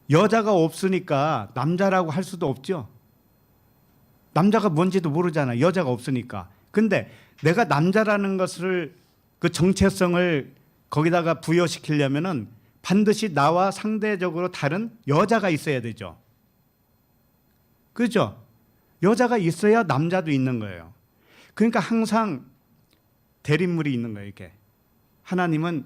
여자가 없으니까 남자라고 할 수도 없죠. 남자가 뭔지도 모르잖아. 여자가 없으니까. 근데 내가 남자라는 것을, 그 정체성을 거기다가 부여시키려면은 반드시 나와 상대적으로 다른 여자가 있어야 되죠. 그렇죠? 여자가 있어야 남자도 있는 거예요. 그러니까 항상 대립물이 있는 거예요, 이렇게. 하나님은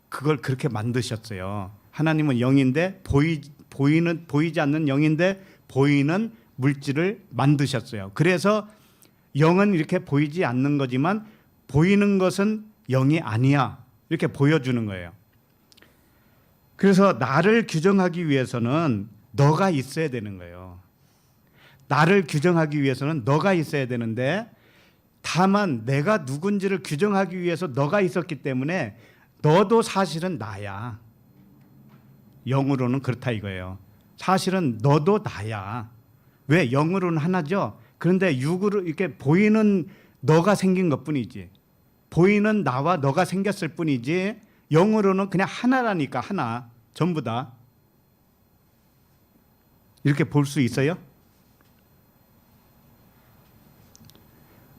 그걸 그렇게 만드셨어요. 하나님은 영인데 보이지 않는 영인데 보이는 물질을 만드셨어요. 그래서 영은 이렇게 보이지 않는 거지만 보이는 것은 영이 아니야, 이렇게 보여주는 거예요. 그래서 나를 규정하기 위해서는 너가 있어야 되는 거예요. 나를 규정하기 위해서는 너가 있어야 되는데, 다만 내가 누군지를 규정하기 위해서 너가 있었기 때문에 너도 사실은 나야. 영으로는 그렇다 이거예요. 사실은 너도 나야. 왜? 영으로는 하나죠. 그런데 육으로 이렇게 보이는 너가 생긴 것뿐이지, 보이는 나와 너가 생겼을 뿐이지, 영으로는 그냥 하나라니까. 하나, 전부 다. 이렇게 볼 수 있어요?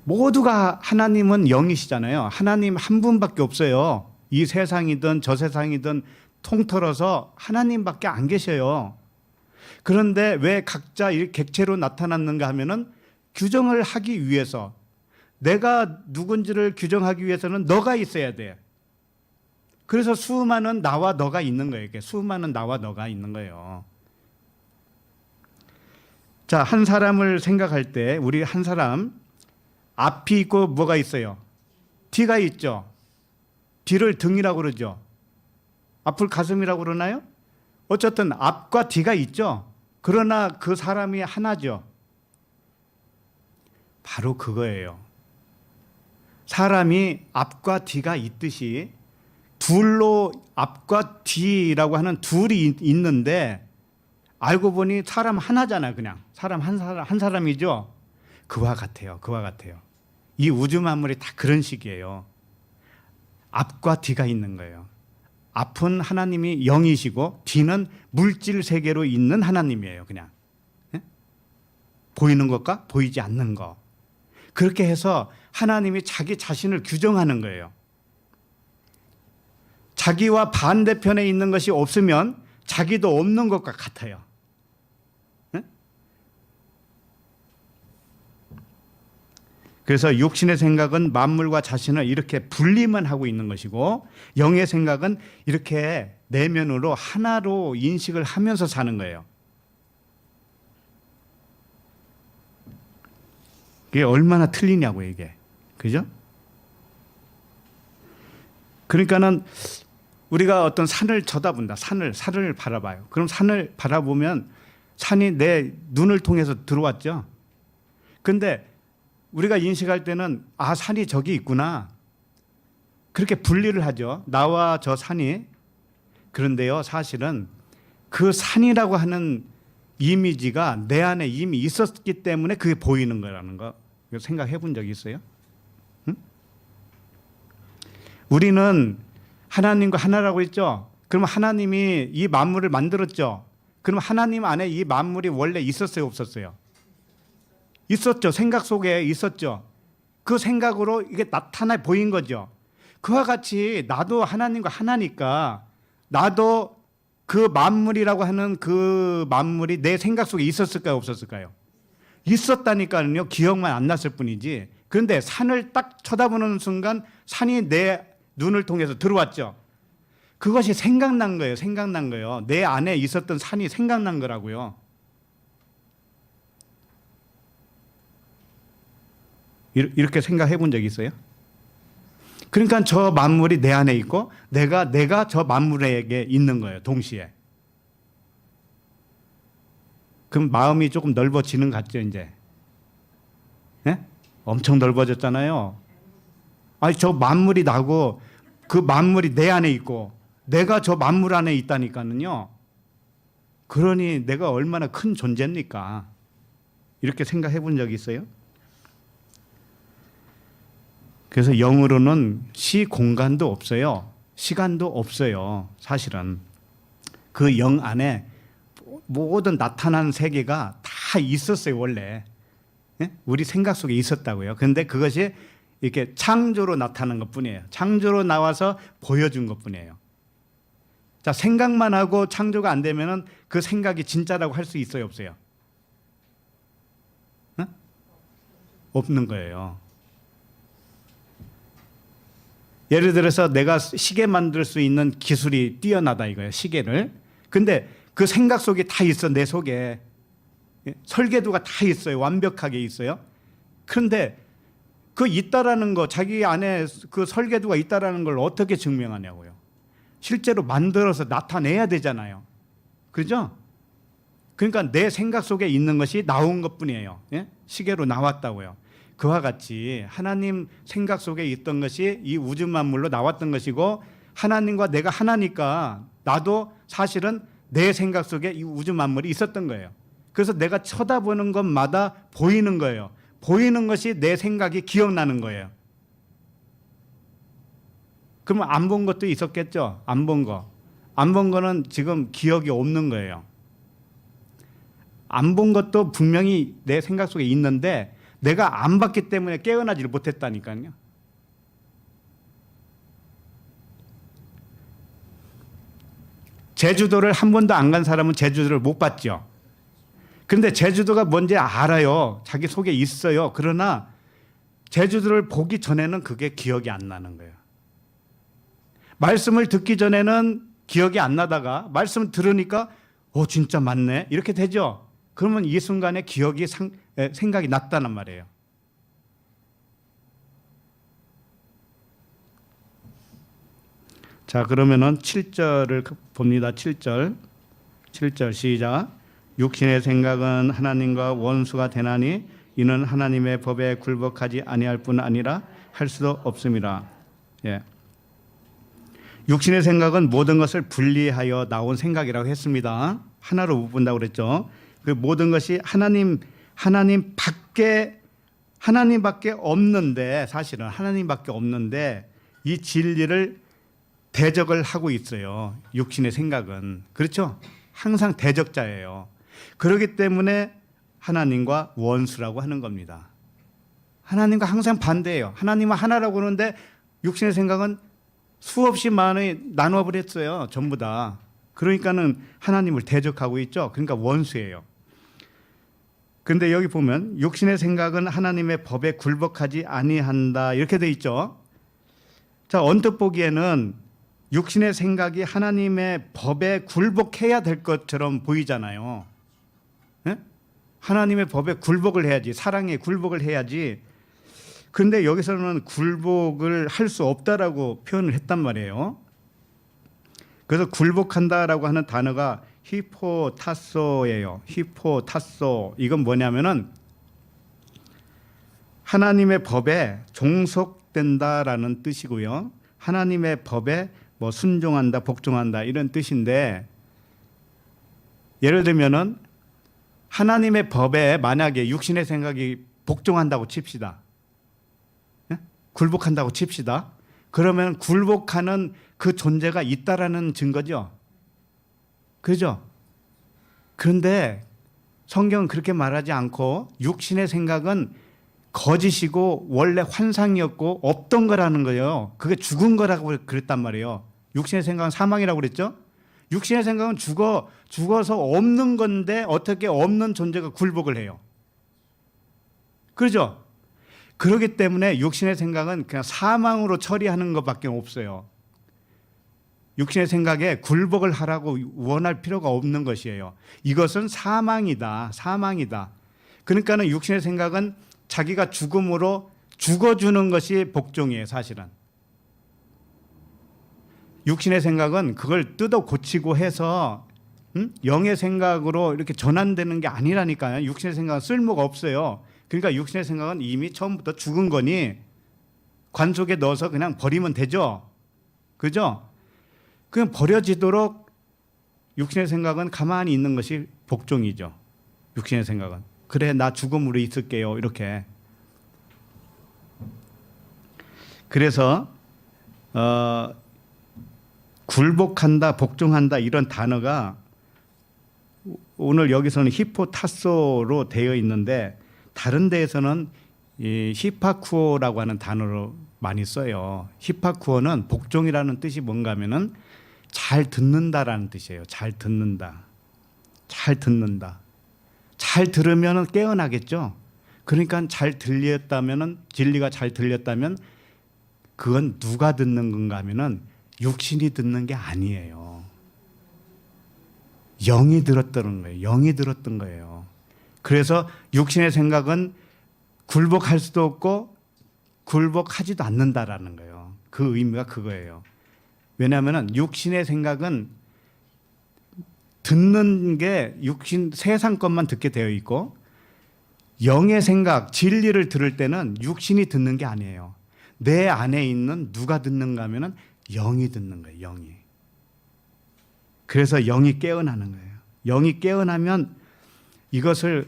모두가, 하나님은 영이시잖아요. 하나님 한 분밖에 없어요. 이 세상이든 저 세상이든 통틀어서 하나님밖에 안 계셔요. 그런데 왜 각자 이렇게 객체로 나타났는가 하면은 규정을 하기 위해서, 내가 누군지를 규정하기 위해서는 너가 있어야 돼. 그래서 수많은 나와 너가 있는 거예요. 이렇게 수많은 나와 너가 있는 거예요. 자, 한 사람을 생각할 때 우리 한 사람 앞이 있고 뭐가 있어요? 뒤가 있죠. 뒤를 등이라고 그러죠. 앞을 가슴이라고 그러나요? 어쨌든 앞과 뒤가 있죠. 그러나 그 사람이 하나죠. 바로 그거예요. 사람이 앞과 뒤가 있듯이 둘로 앞과 뒤라고 하는 둘이 있는데, 알고 보니 사람 하나잖아요. 그냥 사람 한 사람이죠. 그와 같아요. 그와 같아요. 이 우주 만물이 다 그런 식이에요. 앞과 뒤가 있는 거예요. 앞은 하나님이 영이시고 뒤는 물질 세계로 있는 하나님이에요. 그냥 보이는 것과 보이지 않는 것. 그렇게 해서 하나님이 자기 자신을 규정하는 거예요. 자기와 반대편에 있는 것이 없으면 자기도 없는 것과 같아요. 그래서 육신의 생각은 만물과 자신을 이렇게 분리만 하고 있는 것이고, 영의 생각은 이렇게 내면으로 하나로 인식을 하면서 사는 거예요. 이게 얼마나 틀리냐고요, 이게. 그죠? 그러니까는 우리가 어떤 산을 쳐다본다. 산을 바라봐요. 그럼 산을 바라보면 산이 내 눈을 통해서 들어왔죠. 근데 우리가 인식할 때는 산이 저기 있구나, 그렇게 분리를 하죠. 나와 저 산이. 그런데요, 사실은 그 산이라고 하는 이미지가 내 안에 이미 있었기 때문에 그게 보이는 거라는 거 생각해 본 적이 있어요? 응? 우리는 하나님과 하나라고 했죠. 그럼 하나님이 이 만물을 만들었죠. 그럼 하나님 안에 이 만물이 원래 있었어요, 없었어요? 있었죠. 생각 속에 있었죠. 그 생각으로 이게 나타나 보인 거죠. 그와 같이 나도 하나님과 하나니까 나도 그 만물이라고 하는 그 만물이 내 생각 속에 있었을까요, 없었을까요? 있었다니까요. 기억만 안 났을 뿐이지. 그런데 산을 딱 쳐다보는 순간 산이 내 눈을 통해서 들어왔죠. 그것이 생각난 거예요. 생각난 거예요. 내 안에 있었던 산이 생각난 거라고요. 이렇게 생각해 본 적이 있어요? 그러니까 저 만물이 내 안에 있고 내가 저 만물에게 있는 거예요. 동시에. 그럼 마음이 조금 넓어지는 것 같죠, 이제? 네? 엄청 넓어졌잖아요. 아니, 저 만물이 나고 그 만물이 내 안에 있고 내가 저 만물 안에 있다니까는요. 그러니 내가 얼마나 큰 존재입니까? 이렇게 생각해 본 적이 있어요? 그래서 영으로는 시공간도 없어요. 시간도 없어요. 사실은. 그 영 안에 모든 나타난 세계가 다 있었어요, 원래. 예? 우리 생각 속에 있었다고요. 그런데 그것이 이렇게 창조로 나타난 것 뿐이에요. 창조로 나와서 보여준 것 뿐이에요. 자, 생각만 하고 창조가 안 되면은 그 생각이 진짜라고 할 수 있어요, 없어요? 어? 없는 거예요. 예를 들어서 내가 시계 만들 수 있는 기술이 뛰어나다 이거예요. 시계를. 근데 그 생각 속에 다 있어. 내 속에. 설계도가 다 있어요. 완벽하게 있어요. 그런데 그 있다라는 거, 자기 안에 그 설계도가 있다라는 걸 어떻게 증명하냐고요. 실제로 만들어서 나타내야 되잖아요. 그죠? 그러니까 내 생각 속에 있는 것이 나온 것뿐이에요. 예? 시계로 나왔다고요. 그와 같이 하나님 생각 속에 있던 것이 이 우주 만물로 나왔던 것이고, 하나님과 내가 하나니까 나도 사실은 내 생각 속에 이 우주 만물이 있었던 거예요. 그래서 내가 쳐다보는 것마다 보이는 거예요. 보이는 것이 내 생각이 기억나는 거예요. 그러면 안 본 것도 있었겠죠? 안 본 거. 안 본 거는 지금 기억이 없는 거예요. 안 본 것도 분명히 내 생각 속에 있는데 내가 안 봤기 때문에 깨어나지를 못했다니까요. 제주도를 한 번도 안 간 사람은 제주도를 못 봤죠. 그런데 제주도가 뭔지 알아요. 자기 속에 있어요. 그러나 제주도를 보기 전에는 그게 기억이 안 나는 거예요. 말씀을 듣기 전에는 기억이 안 나다가 말씀을 들으니까 진짜 맞네 이렇게 되죠. 그러면 이 순간에 기억이 생각이 났다는 말이에요. 자, 그러면은 7절을 봅니다. 7절 시작. 육신의 생각은 하나님과 원수가 되나니 이는 하나님의 법에 굴복하지 아니할 뿐 아니라 할 수도 없습니다. 예. 육신의 생각은 모든 것을 분리하여 나온 생각이라고 했습니다. 하나로 못 본다고 그랬죠. 그 모든 것이 하나님밖에 없는데, 사실은 하나님밖에 없는데 이 진리를 대적을 하고 있어요. 육신의 생각은. 그렇죠? 항상 대적자예요. 그렇기 때문에 하나님과 원수라고 하는 겁니다. 하나님과 항상 반대예요. 하나님은 하나라고 그러는데 육신의 생각은 수없이 많이 나누어 버렸어요. 전부 다. 그러니까는 하나님을 대적하고 있죠. 그러니까 원수예요. 그런데 여기 보면 육신의 생각은 하나님의 법에 굴복하지 아니한다 이렇게 돼 있죠. 자, 언뜻 보기에는 육신의 생각이 하나님의 법에 굴복해야 될 것처럼 보이잖아요. 예? 하나님의 법에 굴복을 해야지, 사랑에 굴복을 해야지. 그런데 여기서는 굴복을 할 수 없다라고 표현을 했단 말이에요. 그래서 굴복한다라고 하는 단어가 히포타소예요. 히포타소. 이건 뭐냐면은 하나님의 법에 종속된다라는 뜻이고요. 하나님의 법에 뭐 순종한다, 복종한다 이런 뜻인데, 예를 들면은 하나님의 법에 만약에 육신의 생각이 복종한다고 칩시다. 예? 굴복한다고 칩시다. 그러면 굴복하는 그 존재가 있다라는 증거죠. 그죠? 그런데 성경은 그렇게 말하지 않고 육신의 생각은 거짓이고 원래 환상이었고 없던 거라는 거예요. 그게 죽은 거라고 그랬단 말이에요. 육신의 생각은 사망이라고 그랬죠. 육신의 생각은 죽어서 없는 건데 어떻게 없는 존재가 굴복을 해요. 그렇죠? 그렇기 때문에 육신의 생각은 그냥 사망으로 처리하는 것밖에 없어요. 육신의 생각에 굴복을 하라고 원할 필요가 없는 것이에요. 이것은 사망이다. 사망이다. 그러니까는 육신의 생각은 자기가 죽음으로 죽어주는 것이 복종이에요. 사실은. 육신의 생각은 그걸 뜯어 고치고 해서 영의 생각으로 이렇게 전환되는 게 아니라니까요. 육신의 생각은 쓸모가 없어요. 그러니까 육신의 생각은 이미 처음부터 죽은 거니 관 속에 넣어서 그냥 버리면 되죠. 그죠? 그냥 버려지도록 육신의 생각은 가만히 있는 것이 복종이죠. 육신의 생각은. 그래, 나 죽음으로 있을게요. 이렇게. 그래서 굴복한다, 복종한다 이런 단어가 오늘 여기서는 히포타소로 되어 있는데 다른 데에서는 이 히파쿠오라고 하는 단어로 많이 써요. 히파쿠오는 복종이라는 뜻이 뭔가 하면은 잘 듣는다라는 뜻이에요. 잘 듣는다. 잘 듣는다. 잘 들으면 깨어나겠죠. 그러니까 잘 들렸다면은, 진리가 잘 들렸다면 그건 누가 듣는 건가 하면은 육신이 듣는 게 아니에요. 영이 들었던 거예요. 영이 들었던 거예요. 그래서 육신의 생각은 굴복할 수도 없고 굴복하지도 않는다라는 거예요. 그 의미가 그거예요. 왜냐하면 육신의 생각은 듣는 게 육신 세상 것만 듣게 되어 있고 영의 생각, 진리를 들을 때는 육신이 듣는 게 아니에요. 내 안에 있는 누가 듣는가 하면은 영이 듣는 거예요. 영이. 그래서 영이 깨어나는 거예요. 영이 깨어나면 이것을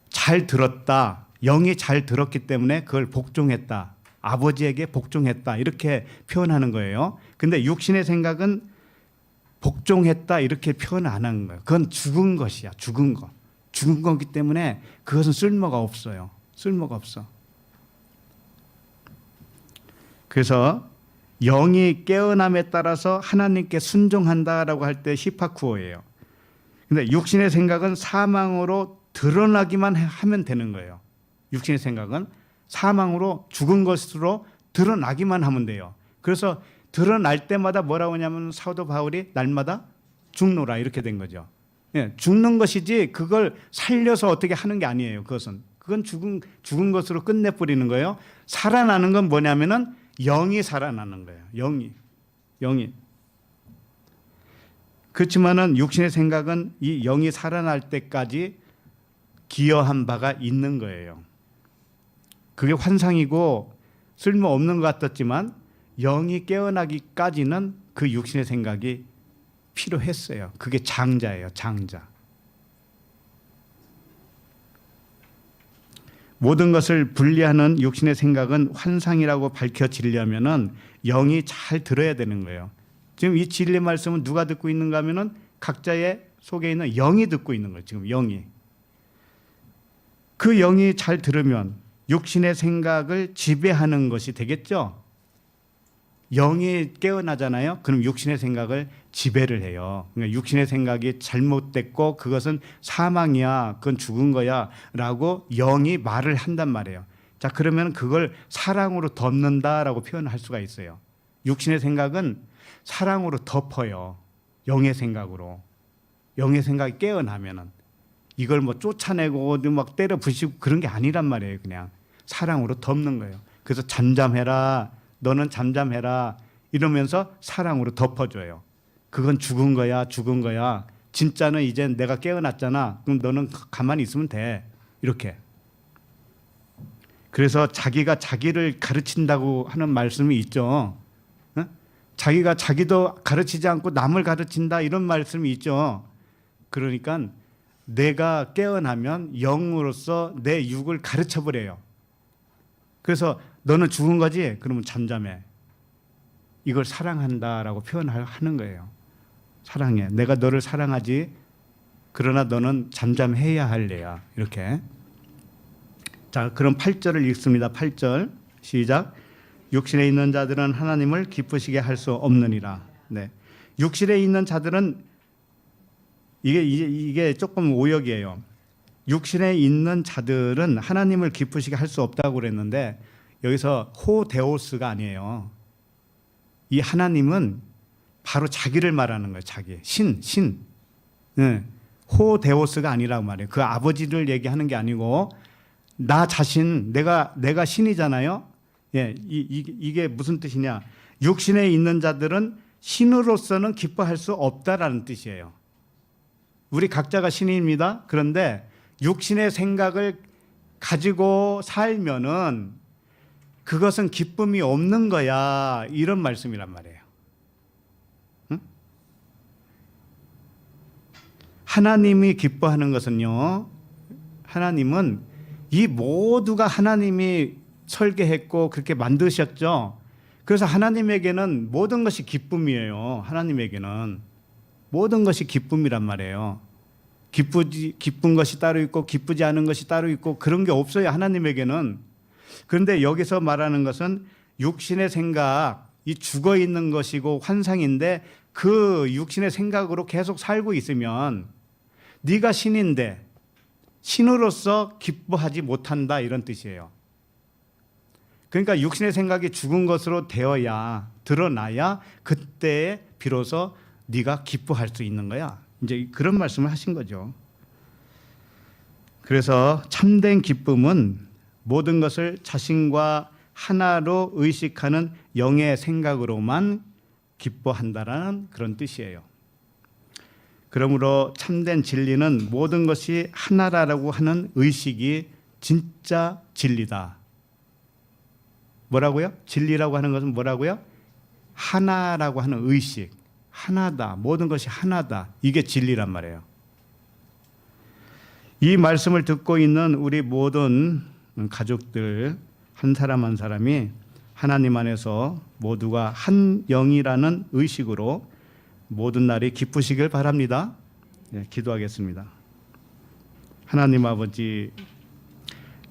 잘 들었다. 영이 잘 들었기 때문에 그걸 복종했다. 아버지에게 복종했다. 이렇게 표현하는 거예요. 근데 육신의 생각은 복종했다. 이렇게 표현 안 하는 거예요. 그건 죽은 것이야. 죽은 것. 죽은 거기 때문에 그것은 쓸모가 없어요. 쓸모가 없어. 그래서 영이 깨어남에 따라서 하나님께 순종한다라고 할 때 히파쿠오예요. 근데 육신의 생각은 사망으로 드러나기만 하면 되는 거예요. 육신의 생각은 사망으로 죽은 것으로 드러나기만 하면 돼요. 그래서 드러날 때마다 뭐라고 하냐면 사도 바울이 날마다 죽노라 이렇게 된 거죠. 예, 죽는 것이지 그걸 살려서 어떻게 하는 게 아니에요. 그건 죽은 것으로 끝내버리는 거예요. 살아나는 건 뭐냐면은 영이 살아나는 거예요. 영이. 그렇지만은 육신의 생각은 이 영이 살아날 때까지 기여한 바가 있는 거예요. 그게 환상이고 쓸모없는 것 같았지만 영이 깨어나기까지는 그 육신의 생각이 필요했어요. 그게 장자예요. 장자. 모든 것을 분리하는 육신의 생각은 환상이라고 밝혀지려면은 영이 잘 들어야 되는 거예요. 지금 이 진리 말씀은 누가 듣고 있는가 하면은 각자의 속에 있는 영이 듣고 있는 거예요. 지금 영이. 그 영이 잘 들으면 육신의 생각을 지배하는 것이 되겠죠. 영이 깨어나잖아요. 그럼 육신의 생각을 지배를 해요. 그러니까 육신의 생각이 잘못됐고 그것은 사망이야, 그건 죽은 거야 라고 영이 말을 한단 말이에요. 자, 그러면 그걸 사랑으로 덮는다라고 표현할 수가 있어요. 육신의 생각은 사랑으로 덮어요. 영의 생각으로. 영의 생각이 깨어나면은 이걸 뭐 쫓아내고 어디 막 때려 부시고 그런 게 아니란 말이에요. 그냥 사랑으로 덮는 거예요. 그래서 잠잠해라. 너는 잠잠해라. 이러면서 사랑으로 덮어줘요. 그건 죽은 거야. 죽은 거야. 진짜는 이제 내가 깨어났잖아. 그럼 너는 가만히 있으면 돼. 이렇게. 그래서 자기가 자기를 가르친다고 하는 말씀이 있죠. 자기가 자기도 가르치지 않고 남을 가르친다 이런 말씀이 있죠. 그러니까 내가 깨어나면 영으로서 내 육을 가르쳐 버려요. 그래서 너는 죽은 거지? 그러면 잠잠해. 이걸 사랑한다라고 표현하는 거예요. 사랑해. 내가 너를 사랑하지. 그러나 너는 잠잠해야 할래야. 이렇게. 자, 그럼 8절을 읽습니다. 8절 시작. 육신에 있는 자들은 하나님을 기쁘시게 할 수 없느니라. 네. 육신에 있는 자들은 이게 조금 오역이에요. 육신에 있는 자들은 하나님을 기쁘시게 할 수 없다고 그랬는데 여기서 호데오스가 아니에요. 이 하나님은 바로 자기를 말하는 거예요. 자기. 신. 네. 호데오스가 아니라고 말해요. 그 아버지를 얘기하는 게 아니고 나 자신, 내가 신이잖아요. 예, 이게 무슨 뜻이냐? 육신에 있는 자들은 신으로서는 기뻐할 수 없다라는 뜻이에요. 우리 각자가 신입니다. 그런데 육신의 생각을 가지고 살면은 그것은 기쁨이 없는 거야. 이런 말씀이란 말이에요. 응? 하나님이 기뻐하는 것은요. 하나님은 이 모두가 하나님이 설계했고 그렇게 만드셨죠. 그래서 하나님에게는 모든 것이 기쁨이에요. 하나님에게는 모든 것이 기쁨이란 말이에요. 기쁜 것이 따로 있고 기쁘지 않은 것이 따로 있고 그런 게 없어요. 하나님에게는. 그런데 여기서 말하는 것은 육신의 생각, 이 죽어 있는 것이고 환상인데 그 육신의 생각으로 계속 살고 있으면 네가 신인데 신으로서 기뻐하지 못한다 이런 뜻이에요. 그러니까 육신의 생각이 죽은 것으로 되어야 드러나야 그때 비로소 네가 기뻐할 수 있는 거야. 이제 그런 말씀을 하신 거죠. 그래서 참된 기쁨은 모든 것을 자신과 하나로 의식하는 영의 생각으로만 기뻐한다라는 그런 뜻이에요. 그러므로 참된 진리는 모든 것이 하나라고 하는 의식이 진짜 진리다. 뭐라고요? 진리라고 하는 것은 뭐라고요? 하나라고 하는 의식. 하나다. 모든 것이 하나다. 이게 진리란 말이에요. 이 말씀을 듣고 있는 우리 모든 가족들 한 사람 한 사람이 하나님 안에서 모두가 한 영이라는 의식으로 모든 날이 기쁘시길 바랍니다. 네, 기도하겠습니다. 하나님 아버지,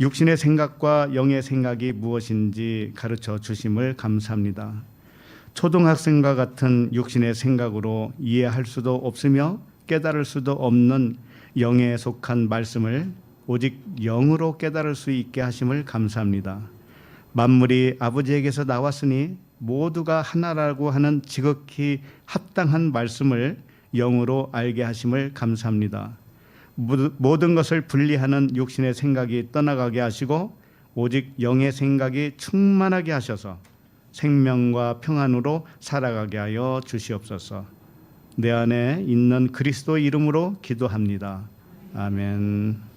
육신의 생각과 영의 생각이 무엇인지 가르쳐 주심을 감사합니다. 초등학생과 같은 육신의 생각으로 이해할 수도 없으며 깨달을 수도 없는 영에 속한 말씀을 오직 영으로 깨달을 수 있게 하심을 감사합니다. 만물이 아버지에게서 나왔으니 모두가 하나라고 하는 지극히 합당한 말씀을 영으로 알게 하심을 감사합니다. 모든 것을 분리하는 육신의 생각이 떠나가게 하시고 오직 영의 생각이 충만하게 하셔서 생명과 평안으로 살아가게 하여 주시옵소서. 내 안에 있는 그리스도 이름으로 기도합니다. 아멘.